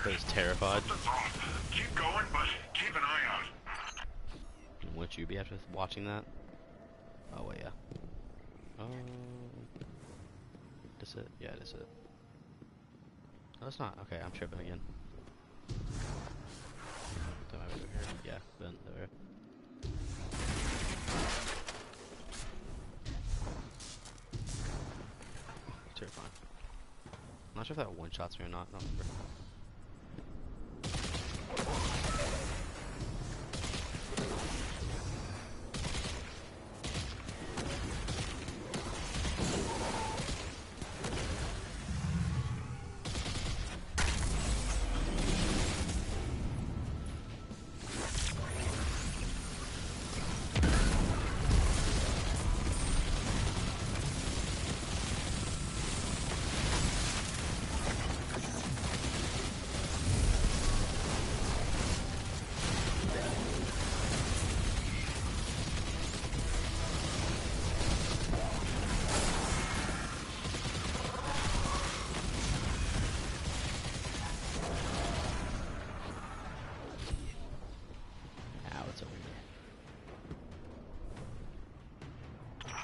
I was terrified. Something's off. Keep going, but keep an eye out. Wouldn't you be after watching that? Oh wait, yeah. This it? Yeah, this it. No, it's not. Okay, I'm tripping again. Am I over here? Yeah, then there. Terrifying. I'm not sure if that one shots me or not. I don't remember.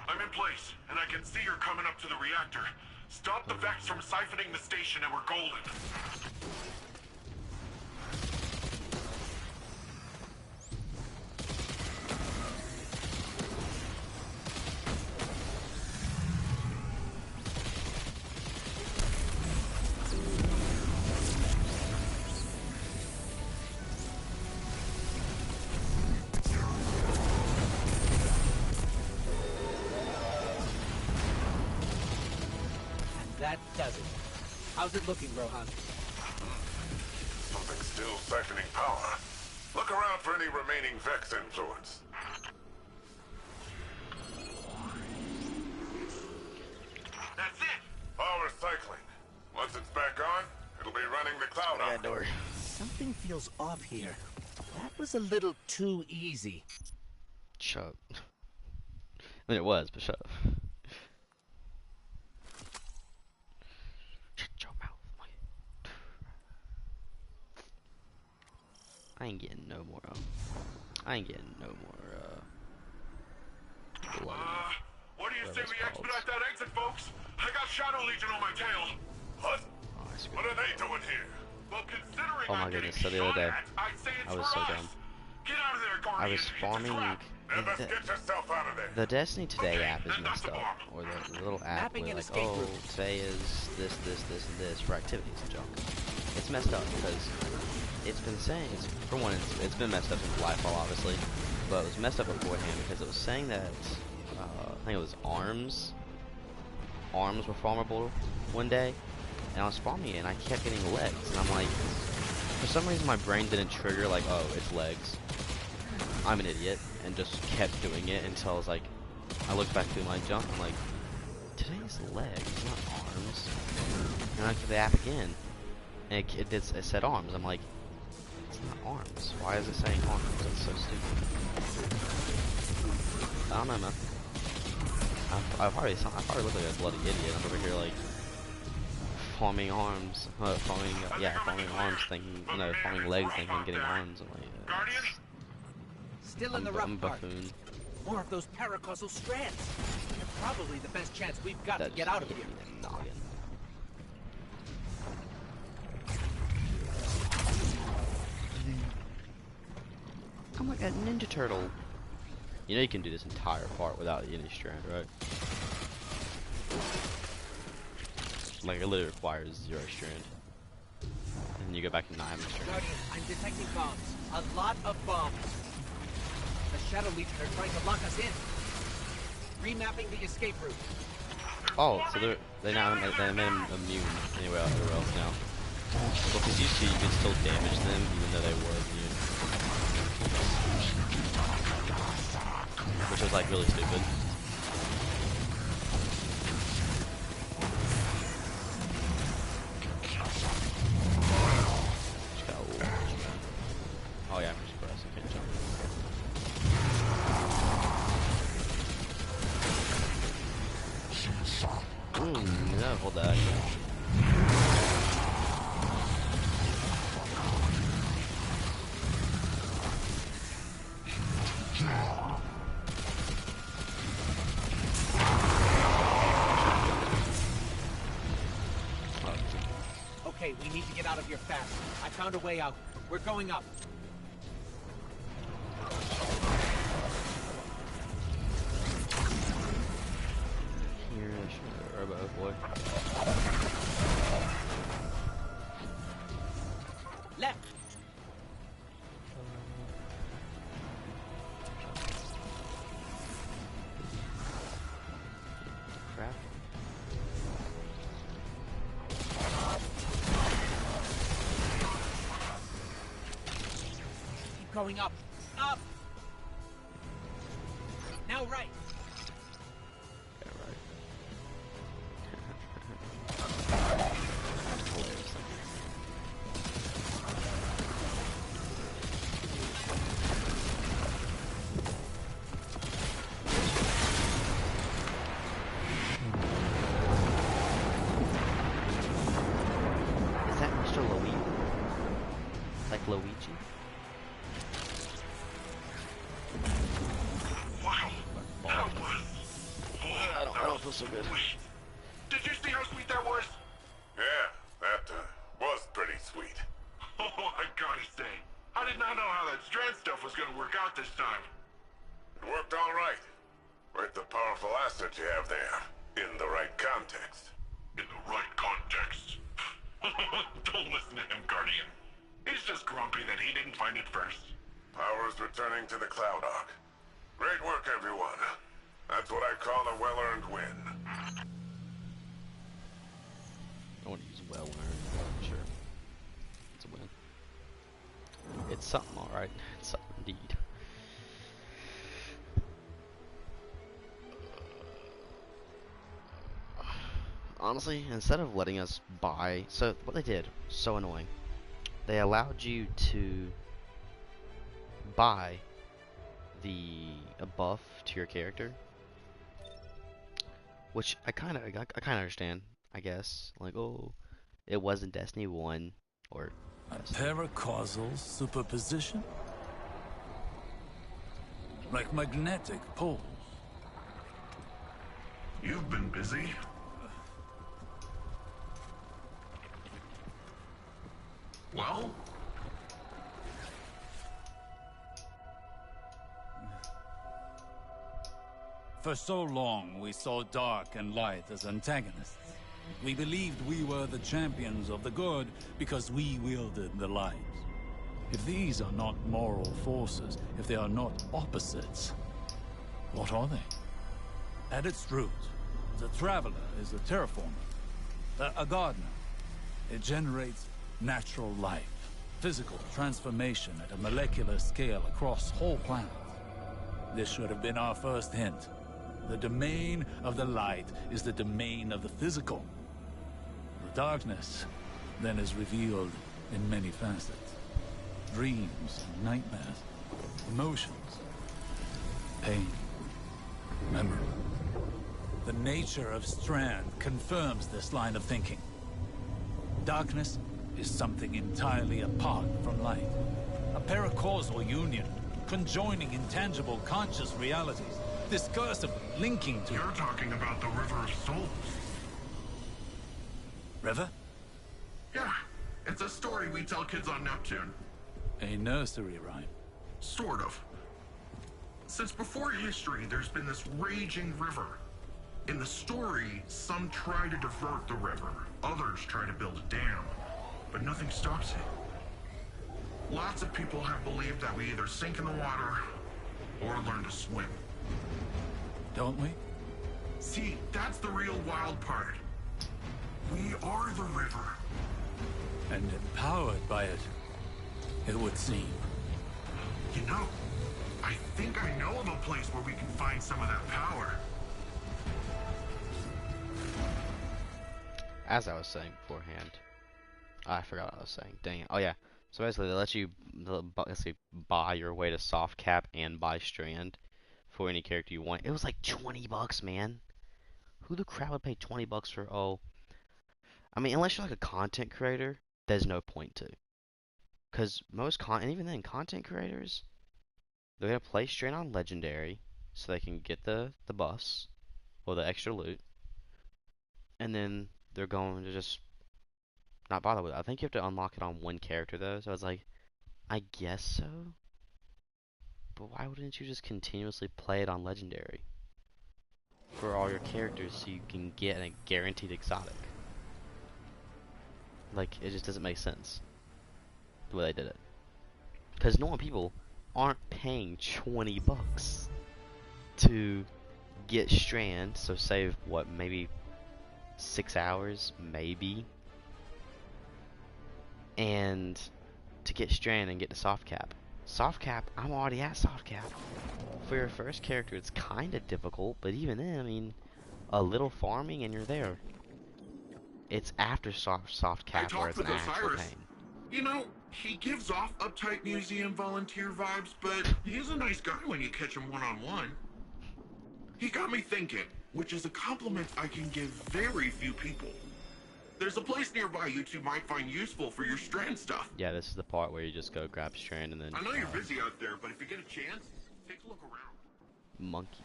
I'm in place, and I can see you're coming up to the reactor. Stop the Vex from siphoning the station and we're golden. That does it. How's it looking, Rohan? Something still siphoning power. Look around for any remaining Vex influence. That's it! Power cycling. Once it's back on, it'll be running the cloud operator. Something feels off here. That was a little too easy. Shut up. I mean, it was, but shut up. Shut your mouth, Mike. I ain't getting no more. I ain't getting no more. What do you say Whatever we it's expedite that exit, folks? I got Shadow Legion on my tail. What? Oh, I swear. What are they doing here? Well, considering Oh my I'm getting goodness, so the other day, shot at, I'd say it's I was for so us. dumb. Get out of there, Guardian. I was farming. Nimbus, get yourself out of there. The Destiny Today Okay, app is then that's messed the up, bomb. or the little app Mapping where an like, escape oh, route. today is this, and this for activities and junk. It's messed up because it's been saying, for one, it's been messed up since lightfall, obviously, but it was messed up beforehand because it was saying that, I think it was arms were farmable one day, and I was farming it and I kept getting legs, and I'm like, for some reason my brain didn't trigger like, oh, it's legs. I'm an idiot, and just kept doing it until I was like, I looked back through my junk, I'm like, today's legs, not arms. And I looked at the app again, and it said arms. I'm like, it's not arms. Why is it saying arms? That's so stupid. I don't know, man. I probably look like a bloody idiot. I'm over here like farming arms, farming arms, thinking, farming legs, thinking I'm getting arms. I'm like, Guardian? Still in the rough I'm a part. buffoon. More of those paracausal strands. They're probably the best chance we've got to That get just out of hit here. me in the noggin. I'm like a Ninja Turtle. You know you can do this entire part without any strand, right? Like it literally requires 0 strand. And then you go back and not having strand. Guardian, I'm detecting bombs. A lot of bombs. The Shadow Legion are trying to lock us in. Remapping the escape route. Oh, so they made them immune anywhere else now. Well, because used to you could still damage them even though they were immune. Which was like really stupid. Oh yeah, I'm just pressing, I can't jump. Yeah, hold that. Okay, we need to get out of here fast. I found a way out. We're going up. Here, Robo boy. Left. Crap. Keep going up. Up. Now right. Yeah, right. Is that Mr. Luigi? Like Luigi? Wow. That was... I don't feel so good. Did you see how sweet that was? Yeah, that was pretty sweet. Oh, I gotta say, I did not know how that strand stuff was gonna work out this time. It worked all right. With the powerful asset you have there. In the right context. In the right context. Don't listen to him, Guardian. He's just grumpy that he didn't find it first. Power's returning to the Cloud Ark. Great work, everyone. That's what I call a well-earned win. I want to use well earned. Sure. It's a win. It's something, alright. It's something indeed. Honestly, instead of letting us buy, so what they did, so annoying. They allowed you to buy a buff to your character, which I kind of understand. I guess like, oh, it wasn't Destiny 1 or A Destiny. paracausal superposition? Like magnetic poles. You've been busy. Well? For so long, we saw dark and light as antagonists. We believed we were the champions of the good because we wielded the light. If these are not moral forces, if they are not opposites, what are they? At its root, the Traveler is a terraformer, a gardener. It generates natural life, physical transformation at a molecular scale across whole planets. This should have been our first hint. The domain of the light is the domain of the physical. The darkness then is revealed in many facets. Dreams and nightmares, emotions, pain, memory. The nature of Strand confirms this line of thinking. Darkness is something entirely apart from light. A paracausal union, conjoining intangible conscious realities, discursively linking to... You're talking about the River of Souls. River? Yeah, it's a story we tell kids on Neptune. A nursery rhyme. Sort of. Since before history, there's been this raging river. In the story, some try to divert the river, others try to build a dam, but nothing stops it. Lots of people have believed that we either sink in the water or learn to swim. Don't we? See, that's the real wild part. We are the river. And empowered by it, it would seem. You know, I think I know of a place where we can find some of that power. As I was saying beforehand, I forgot what I was saying. Dang it. Oh yeah. So basically, they let you let's see, buy your way to soft cap and buy strand for any character you want. It was like $20, man. Who the crap would pay $20 for? Oh, I mean, unless you're like a content creator, there's no point to. Cause and even then, content creators, they're gonna play strand on legendary, so they can get the buffs or the extra loot, and then they're going to just not bother with it. I think you have to unlock it on one character though, so it's like, I guess so. But why wouldn't you just continuously play it on legendary for all your characters so you can get a guaranteed exotic? Like, it just doesn't make sense the way they did it. Because normal people aren't paying $20 to get strand, so save what, maybe 6 hours, maybe, and to get strand and get to soft cap. Soft cap, I'm already at soft cap. For your first character, it's kind of difficult, but even then, I mean, a little farming and you're there. It's after soft cap where it's an actual pain. You know, he gives off uptight museum volunteer vibes, but he's a nice guy when you catch him one-on-one. He got me thinking, which is a compliment I can give very few people. There's a place nearby you two might find useful for your strand stuff. Yeah, this is the part where you just go grab strand and then... I know you're busy out there, but if you get a chance, take a look around. Monkey.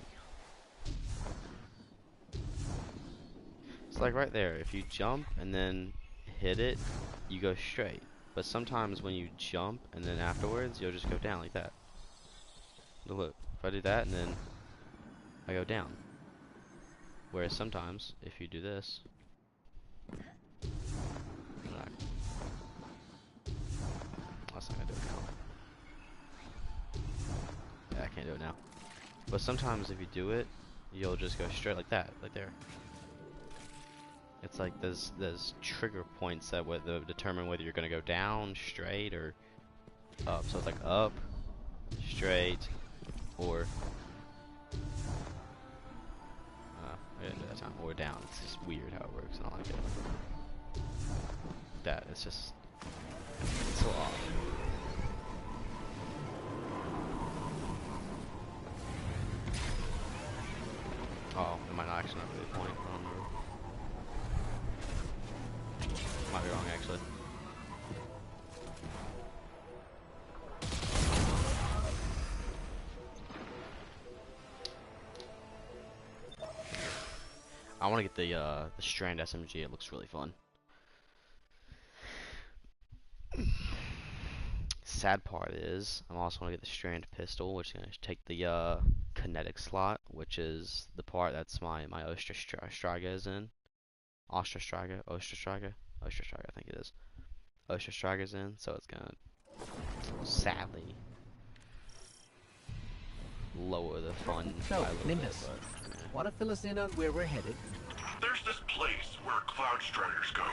It's like right there, if you jump and then hit it, you go straight. But sometimes when you jump and then afterwards, you'll just go down like that. Look, if I do that and then I go down. Whereas sometimes, if you do this, that's not gonna do it now. Yeah, I can't do it now. But sometimes if you do it, you'll just go straight like that, right there. It's like there's trigger points that would determine whether you're gonna go down, straight, or up. So it's like up, straight, or I didn't do that time, or down. It's just weird how it works, and I like it. That it's just it's so off. Oh, it might not actually not be a point. I don't know. Might be wrong, actually. I want to get the Strand SMG. It looks really fun. Sad part is, I'm also going to get the Strand pistol, which is going to take the kinetic slot, which is the part that's my Osterstraga is in. Osterstraga, I think it is. Osterstraga's in, so it's going to sadly lower the fun So, by a little Nimbus, bit, but, want to fill us in on where we're headed? There's this place where Cloud Striders go.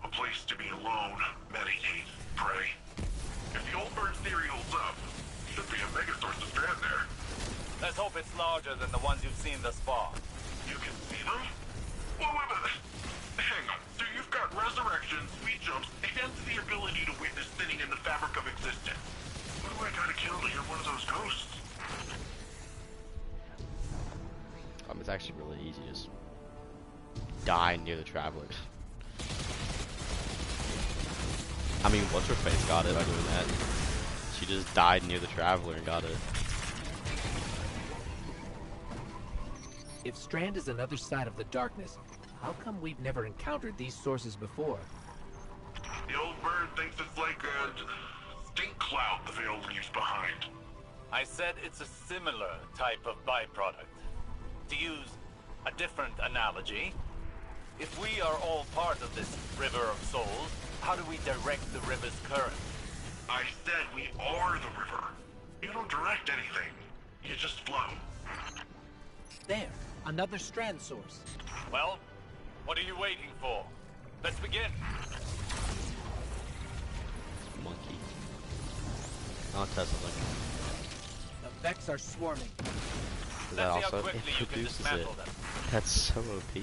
A place to be alone, meditate, pray. If the old bird theory holds up, should be a mega source of strand there. Let's hope it's larger than the ones you've seen thus far. You can see them? Wait a minute. Hang on. So you've got resurrection, speed jumps, and the ability to witness thinning in the fabric of existence. What do I gotta kill to hear one of those ghosts? it's actually really easy. Just die near the travelers. I mean, what's her face got it by doing that? She just died near the traveler and got it. If Strand is another side of the darkness, how come we've never encountered these sources before? The old bird thinks it's like a stink cloud the Veil leaves behind. I said it's a similar type of byproduct. To use a different analogy, if we are all part of this river of souls, how do we direct the river's current? I said we are the river. You don't direct anything. You just flow. There, another strand source. Well, what are you waiting for? Let's begin. Monkey. I'll test something. The Vex are swarming. That Let's see how also quickly you can introduces it. dismantle them. That's so OP.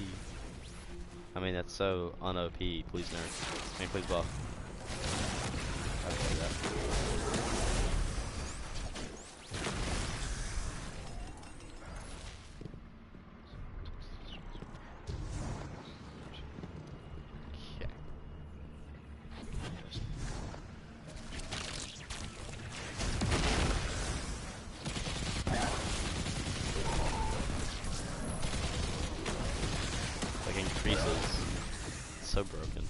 I mean, that's so un-OP. Please nerf. I mean, please buff. I would do that. Okay. Like increases. It's so broken.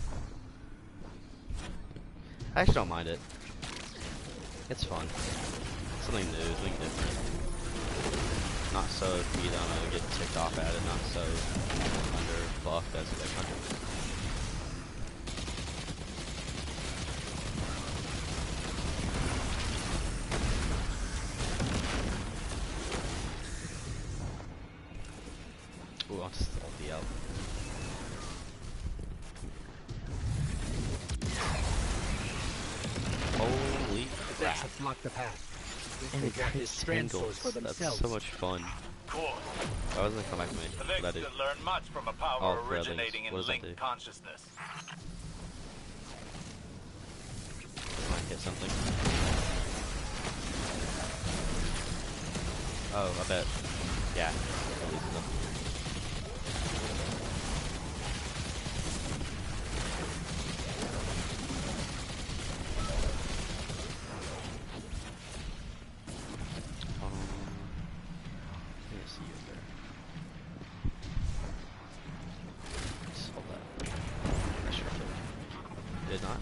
I actually don't mind it. It's fun. Something new, something different. Not so you don't get ticked off at it, not so under buffed as like under. Ooh, I'll just ult the out. Holy The Vex crap. have blocked the path. And They it want this creates strand source tangles. for That's themselves. so much fun. Cool. I wasn't gonna come back to me. The But I Vex do. could learn much from a power Oh, railings. originating in What does that do? linked consciousness. Might hit something. Oh, I bet. Yeah. Releases them. I think I see you there. Just hold that. I should have killed you. Did not.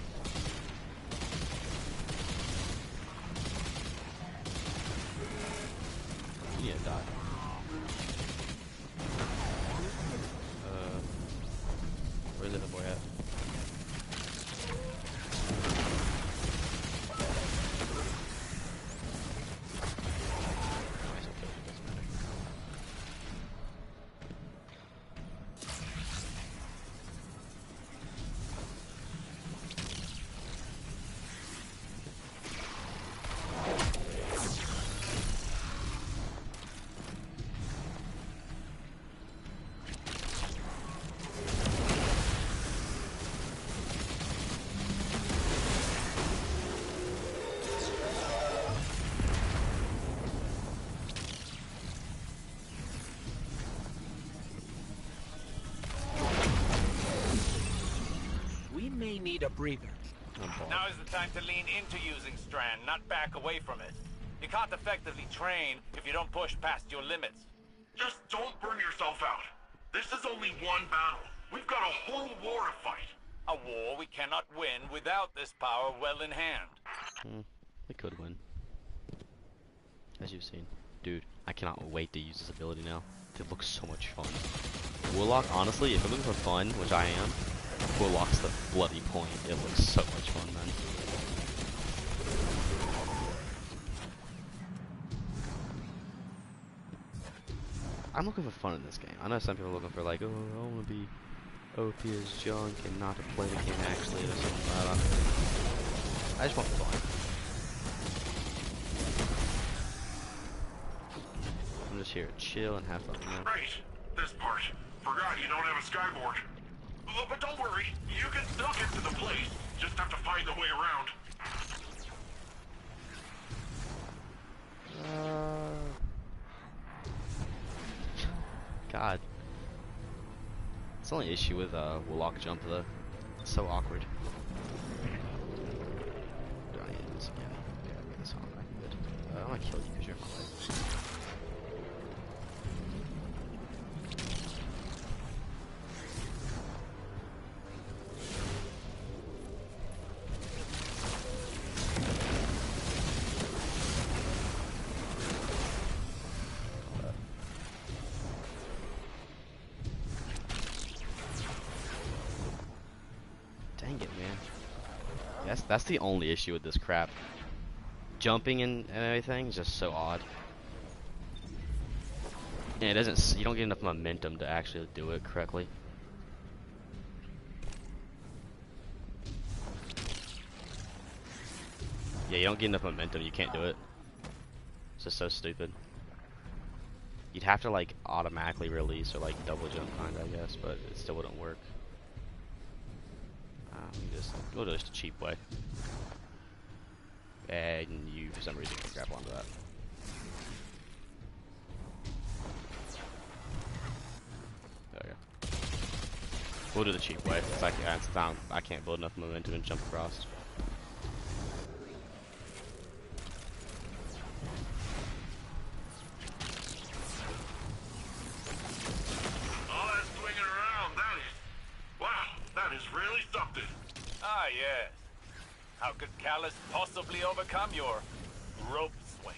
You need to die. Where's the boy at? Nice, okay, it doesn't matter. We may need a breather. Now is the time to lean into using Strand, not back away from it. You can't effectively train if you don't push past your limits. Just don't burn yourself out. This is only one battle. We've got a whole war to fight. A war we cannot win without this power well in hand. We could win. As you've seen. Dude, I cannot wait to use this ability now. It looks so much fun. Warlock, honestly, if I'm looking for fun, which I am, Warlock's the bloody point. It looks so much fun, man. I'm looking for fun in this game. I know some people are looking for like, oh, I want to be OP as junk and not to play the game actually or something. I just want fun. I'm just here to chill and have fun, man. Right. This part. Forgot you don't have a skyboard. But don't worry. You can still get to the place. Just have to find the way around. God. It's the only issue with Warlock jump though. It's so awkward. Do I need to do this again? Yeah, I guess I'm back good. I want to kill you because you're in my way. That's the only issue with this crap. Jumping and everything is just so odd. And it doesn't. You don't get enough momentum to actually do it correctly. Yeah, you don't get enough momentum. You can't do it. It's just so stupid. You'd have to like automatically release or like double jump kind of, I guess, but it still wouldn't work. We'll do this the cheap way. And you, for some reason, can grab onto that. There we go. We'll do the cheap way. It's like, yeah, I can't build enough momentum and jump across. All that swinging around, that is really something. Ah, yes. How could Callus possibly overcome your rope swing?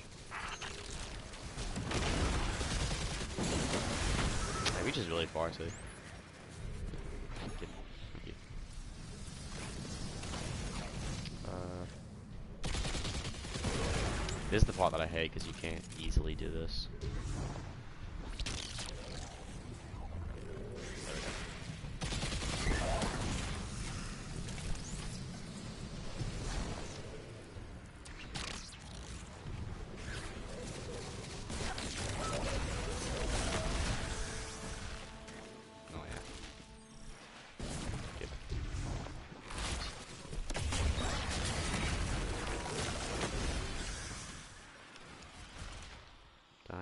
It reaches really far too. This is the part that I hate because you can't easily do this.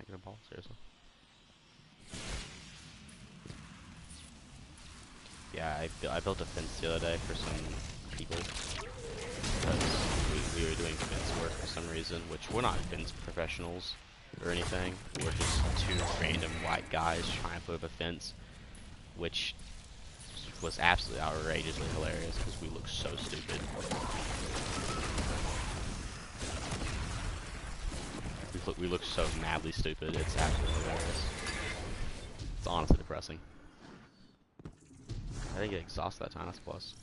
Get a ball, seriously. Yeah, I built a fence the other day for some people because we were doing fence work for some reason, which we're not fence professionals or anything. We're just two random white guys trying to put up a fence, which was absolutely outrageously hilarious because we look so stupid. We look so madly stupid, it's absolutely hilarious. It's honestly depressing. I didn't get exhausted that time, that's a plus.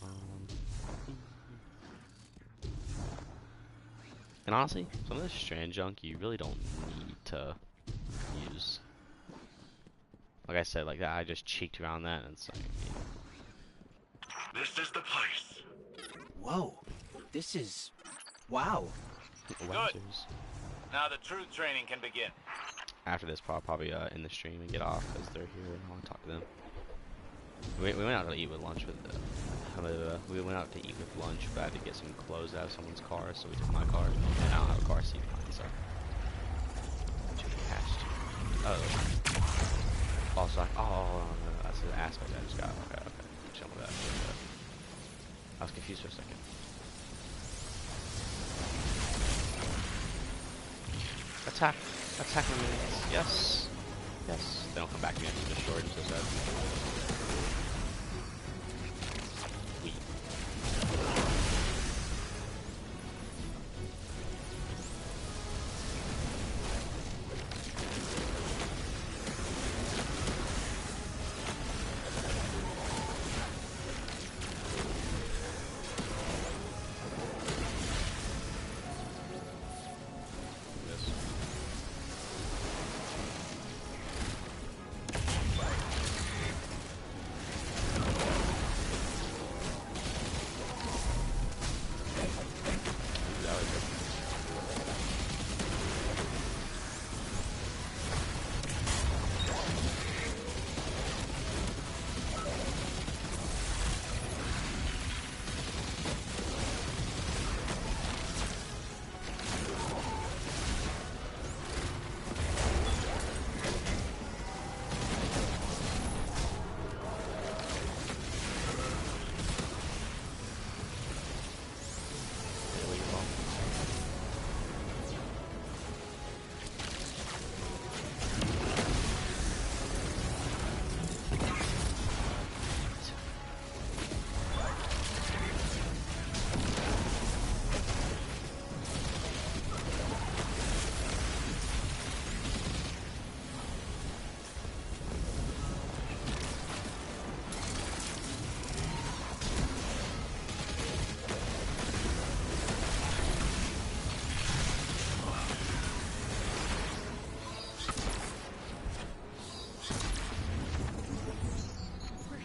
And honestly, some of this strand junk you really don't need to use. Like I said, like that, I just cheeked around that and it's like, This is the place. Whoa. This is... wow. Good. Now the true training can begin. After this, probably end the stream and get off because they're here and I want to talk to them. We went out to eat with lunch with we went out to eat with lunch, but I had to get some clothes out of someone's car, so we took my car, and I don't have a car seat mine, so. Oh. Also, oh, no, that's the aspect I just got. Okay. Chill with that. I was confused for a second. Attack my minions. Yes. They don't come back to me after destroyed, I'm so sad. Sweet.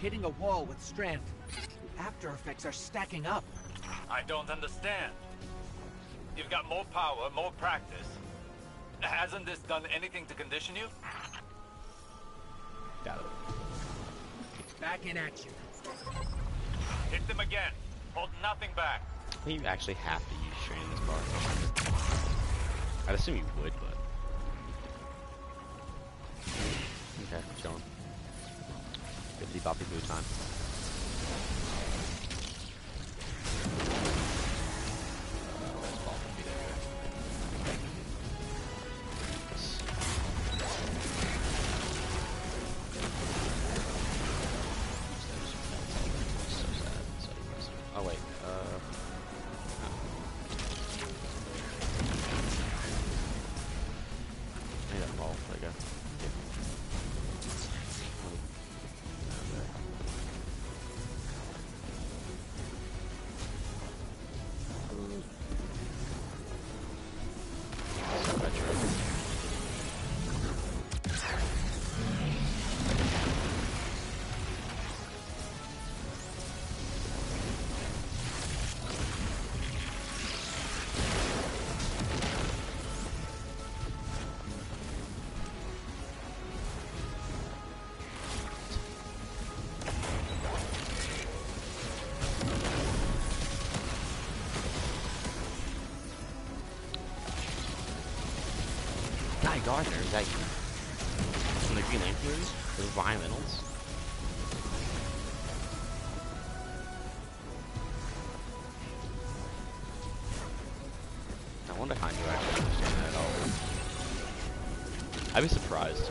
hitting a wall with strength. After effects are stacking up. I don't understand. You've got more power, more practice. Hasn't this done anything to condition you? Got it. Back in action. Hit them again. Hold nothing back. I think you actually have to use strain in this part. I'd assume you would, but... Okay, chilling. 50 boppy boo time. Oh wait, I need that ball. There you go. Gardner, is that you? From the Green Lanterns? Those Ryan Reynolds? I wonder how you actually understand that at all. I'd be surprised.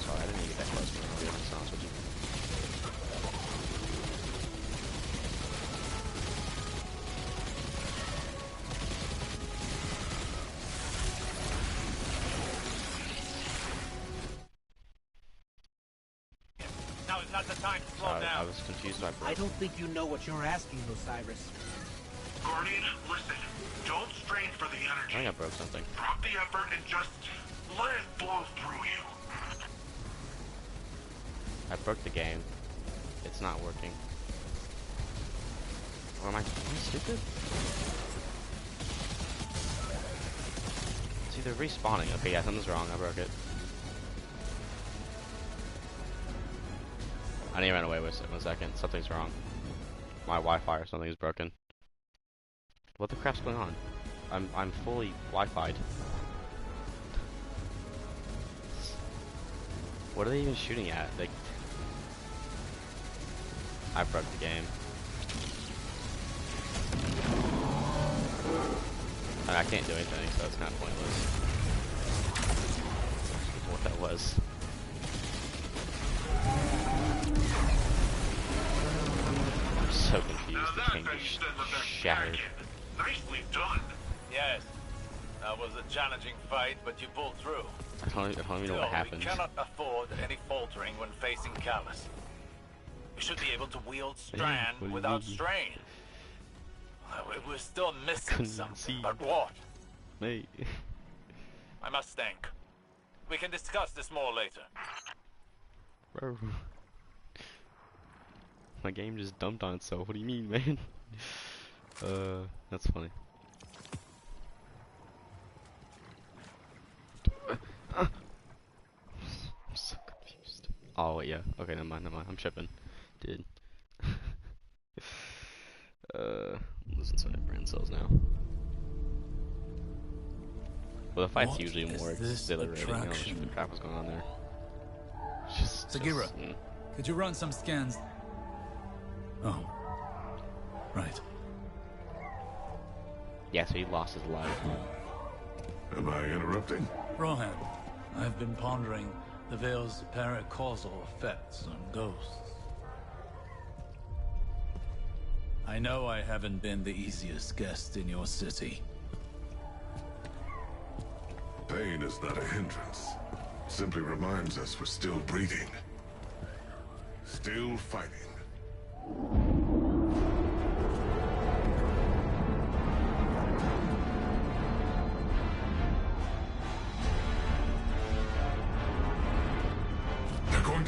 Sorry, I didn't even get that close. I'll be honest with you. I was confused by I don't think you know what you're asking, Osiris. Guardian, listen. Don't strain for the energy. I think I broke something. Drop the effort and just let it flow through you. I broke the game. It's not working. Or am I stupid? It's either respawning. Okay, yeah, something's wrong. I broke it. I need to run away with it. 1 second. Something's wrong. My Wi-Fi or something is broken. What the crap's going on? I'm fully Wi-Fi'd. What are they even shooting at? Like, I broke the game. I can't do anything, so it's kind of pointless. What that was. I'm so confused. The king just shattered. Nicely done. Yes. That was a challenging fight, but you pulled through. I don't even know what happened. We cannot afford any faltering when facing Callus. We should be able to wield Strand without strain. We're still missing something, but what? Mate. I must think. We can discuss this more later. Bro. My game just dumped on itself. What do you mean, man? That's funny. I'm so confused. Oh, wait, yeah. Okay, never mind. I'm tripping. Dude. Listen to my brain cells now. Well, the fight's usually more exhilarating. I don't know what the crap was going on there. Sagira, could you run some scans? Oh. Right. Yeah, so he lost his life. Am I interrupting? Rohan, I've been pondering the Veil's paracausal effects on ghosts. I know I haven't been the easiest guest in your city. Pain is not a hindrance. It simply reminds us we're still breathing. Still fighting.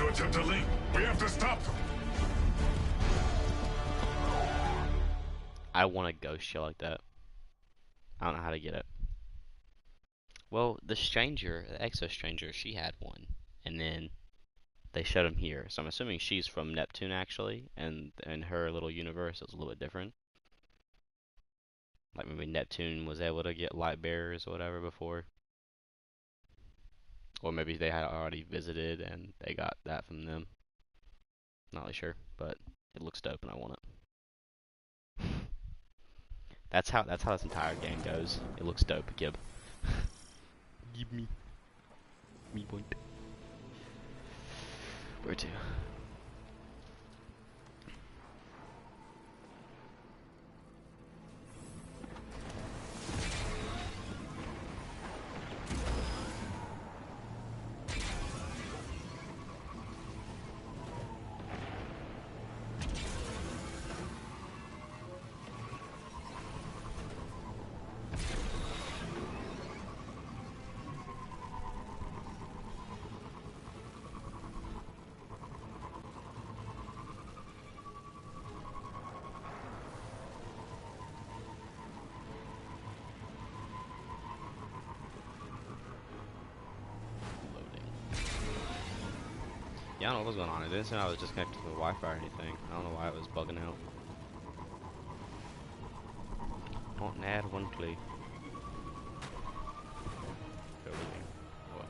attempt to leave. We have to stop them. I want a ghost shell like that. I don't know how to get it. Well, the stranger, the Exo Stranger, she had one. And then they showed him here. So I'm assuming she's from Neptune, actually. And in her little universe, it's a little bit different. Like maybe Neptune was able to get light bearers or whatever before. Or maybe they had already visited and they got that from them. Not really sure, but it looks dope and I want it. That's how this entire game goes. It looks dope, Gib. Give me point. Where to? Yeah, I don't know what was going on. It didn't seem I was just connected to the Wi-Fi or anything. I don't know why it was bugging out. Don't add one play. Go with me. What?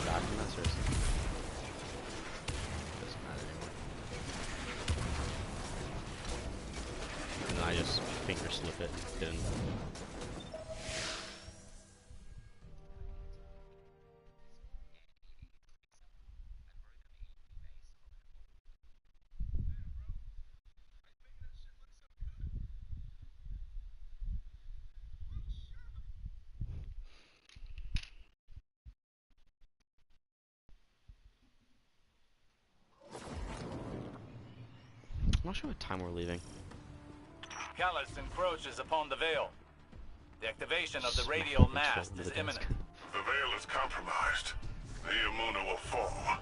Documents or something? Doesn't matter anymore. And then I just finger slip it. Didn't. I'm not sure what time we're leaving. Callus encroaches upon the Veil. The activation of the radial mast is imminent. The Veil is compromised. The Imuna will fall.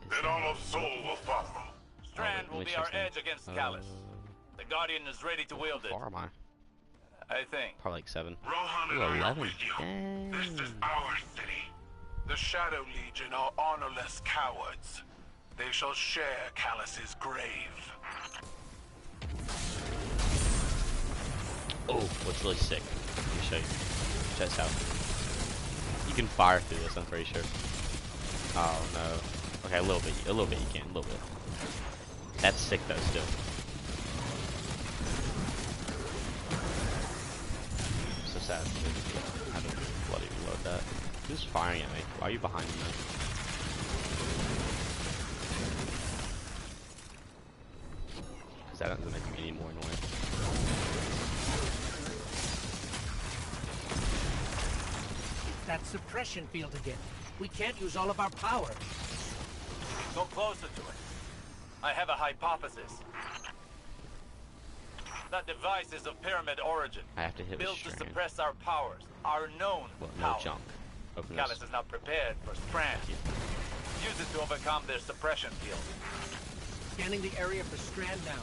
Then all of Sol will follow. Strand will be our edge against Callus. The Guardian is ready to wield it. How far am I? I think. Probably like 7. Rohan and Ooh, I are 11. with you. Dang. This is our city. The Shadow Legion are honorless cowards. They shall share Callus's grave. Oh, what's really sick? Let me show you. Check this out. You can fire through this, I'm pretty sure. Oh no. Okay, a little bit you can, a little bit. That's sick though, still. So sad. I don't bloody reload that. Who's firing at me? Why are you behind me, man? Because that doesn't make me any more annoying. That suppression field again. We can't use all of our power. Go closer to it. I have a hypothesis. That device is of pyramid origin. I have to hit built with to Strand. suppress our powers, our known Well, no power. junk. Open Callus this. is not prepared for Strand. Use it to overcome their suppression field. Scanning the area for Strand now.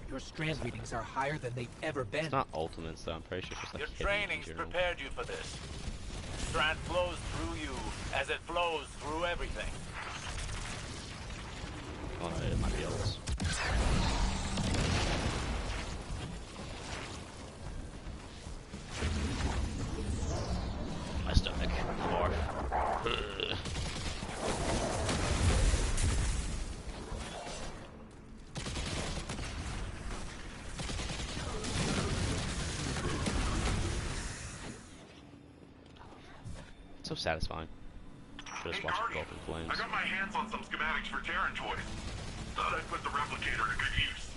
Your Strand readings are higher than they've ever been. It's not ultimates though, I'm pretty sure it's just like Your hitting in training's general. prepared you for this. Strand flows through you as it flows through everything. Oh no, it might be else. My stomach. More. It's so satisfying. Just watch it go up in flames. I got my hands on some schematics for Terran toys. Thought I'd put the replicator to good use.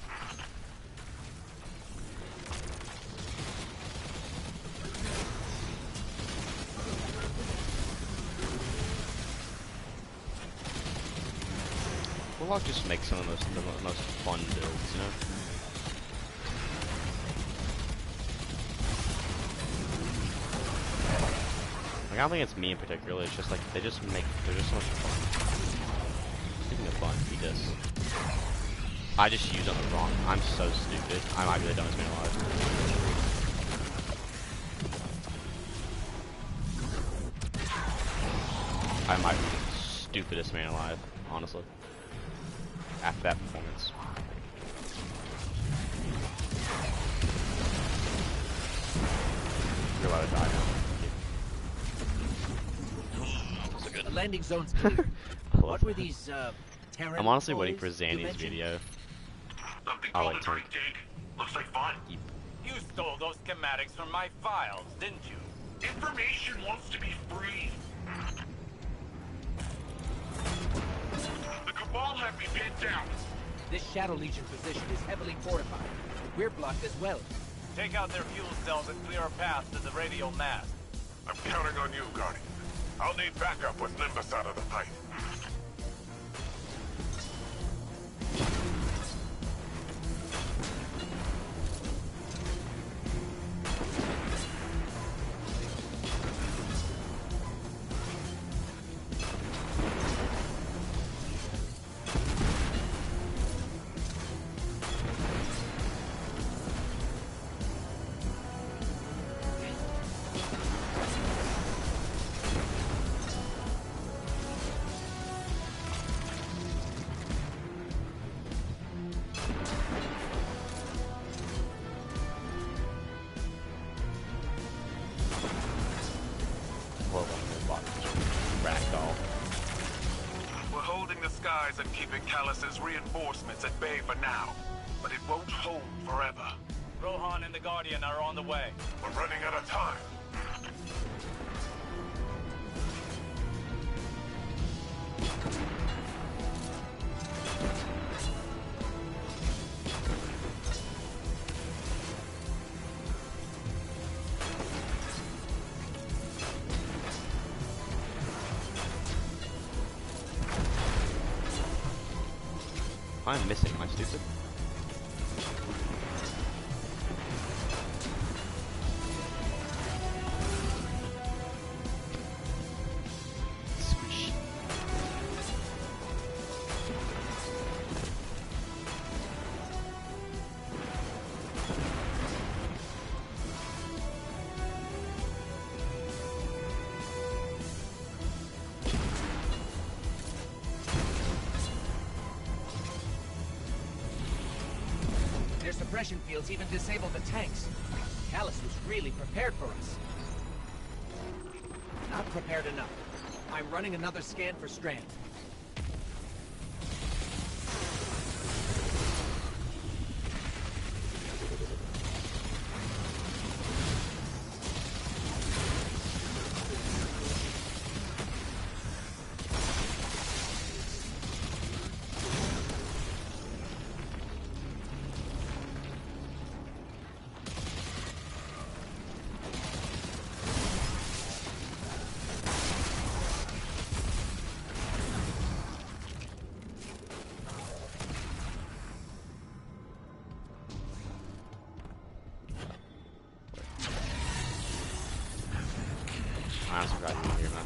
Warlock just makes some of the most fun builds, you know? Like, I don't think it's me in particular, it's just like, they're just so much fun. Speaking of fun, eat this. I just used it on the wrong. I'm so stupid. I might be the dumbest man alive. I might be the stupidest man alive, honestly. After that performance. You're allowed to die now. So good. The landing zone's clear. What were these, I'm honestly waiting for Zanny's video. I like to. Looks like fun. You stole those schematics from my files, didn't you? Information wants to be free. The Cabal have me pinned down. This Shadow Legion position is heavily fortified. We're blocked as well. Take out their fuel cells and clear a path to the radial mast. I'm counting on you, Guardian. I'll need backup with Nimbus out of the fight. We're holding the skies and keeping Callus's reinforcements at bay for now. But it won't hold forever. Rohan and the Guardian are on the way. We're running out of time. I'm missing, am I stupid? Squish. Their suppression fields even disabled the tanks. Callus was really prepared for us. Not prepared enough. I'm running another scan for Strand. I honestly forgot you were here, man.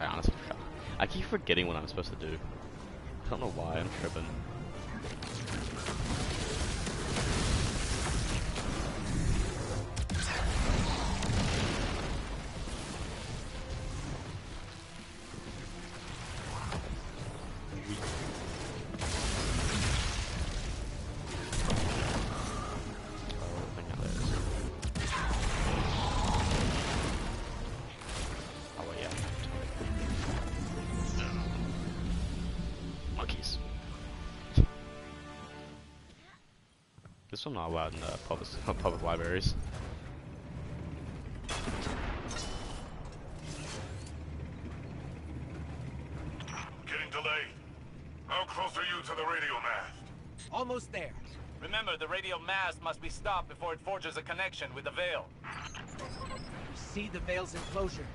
I honestly forgot. I keep forgetting what I'm supposed to do. I don't know why, I'm tripping. still not allowed in public libraries. Getting delayed. How close are you to the radio mast? Almost there. Remember, the radio mast must be stopped before it forges a connection with the Veil. See the Veil's enclosure.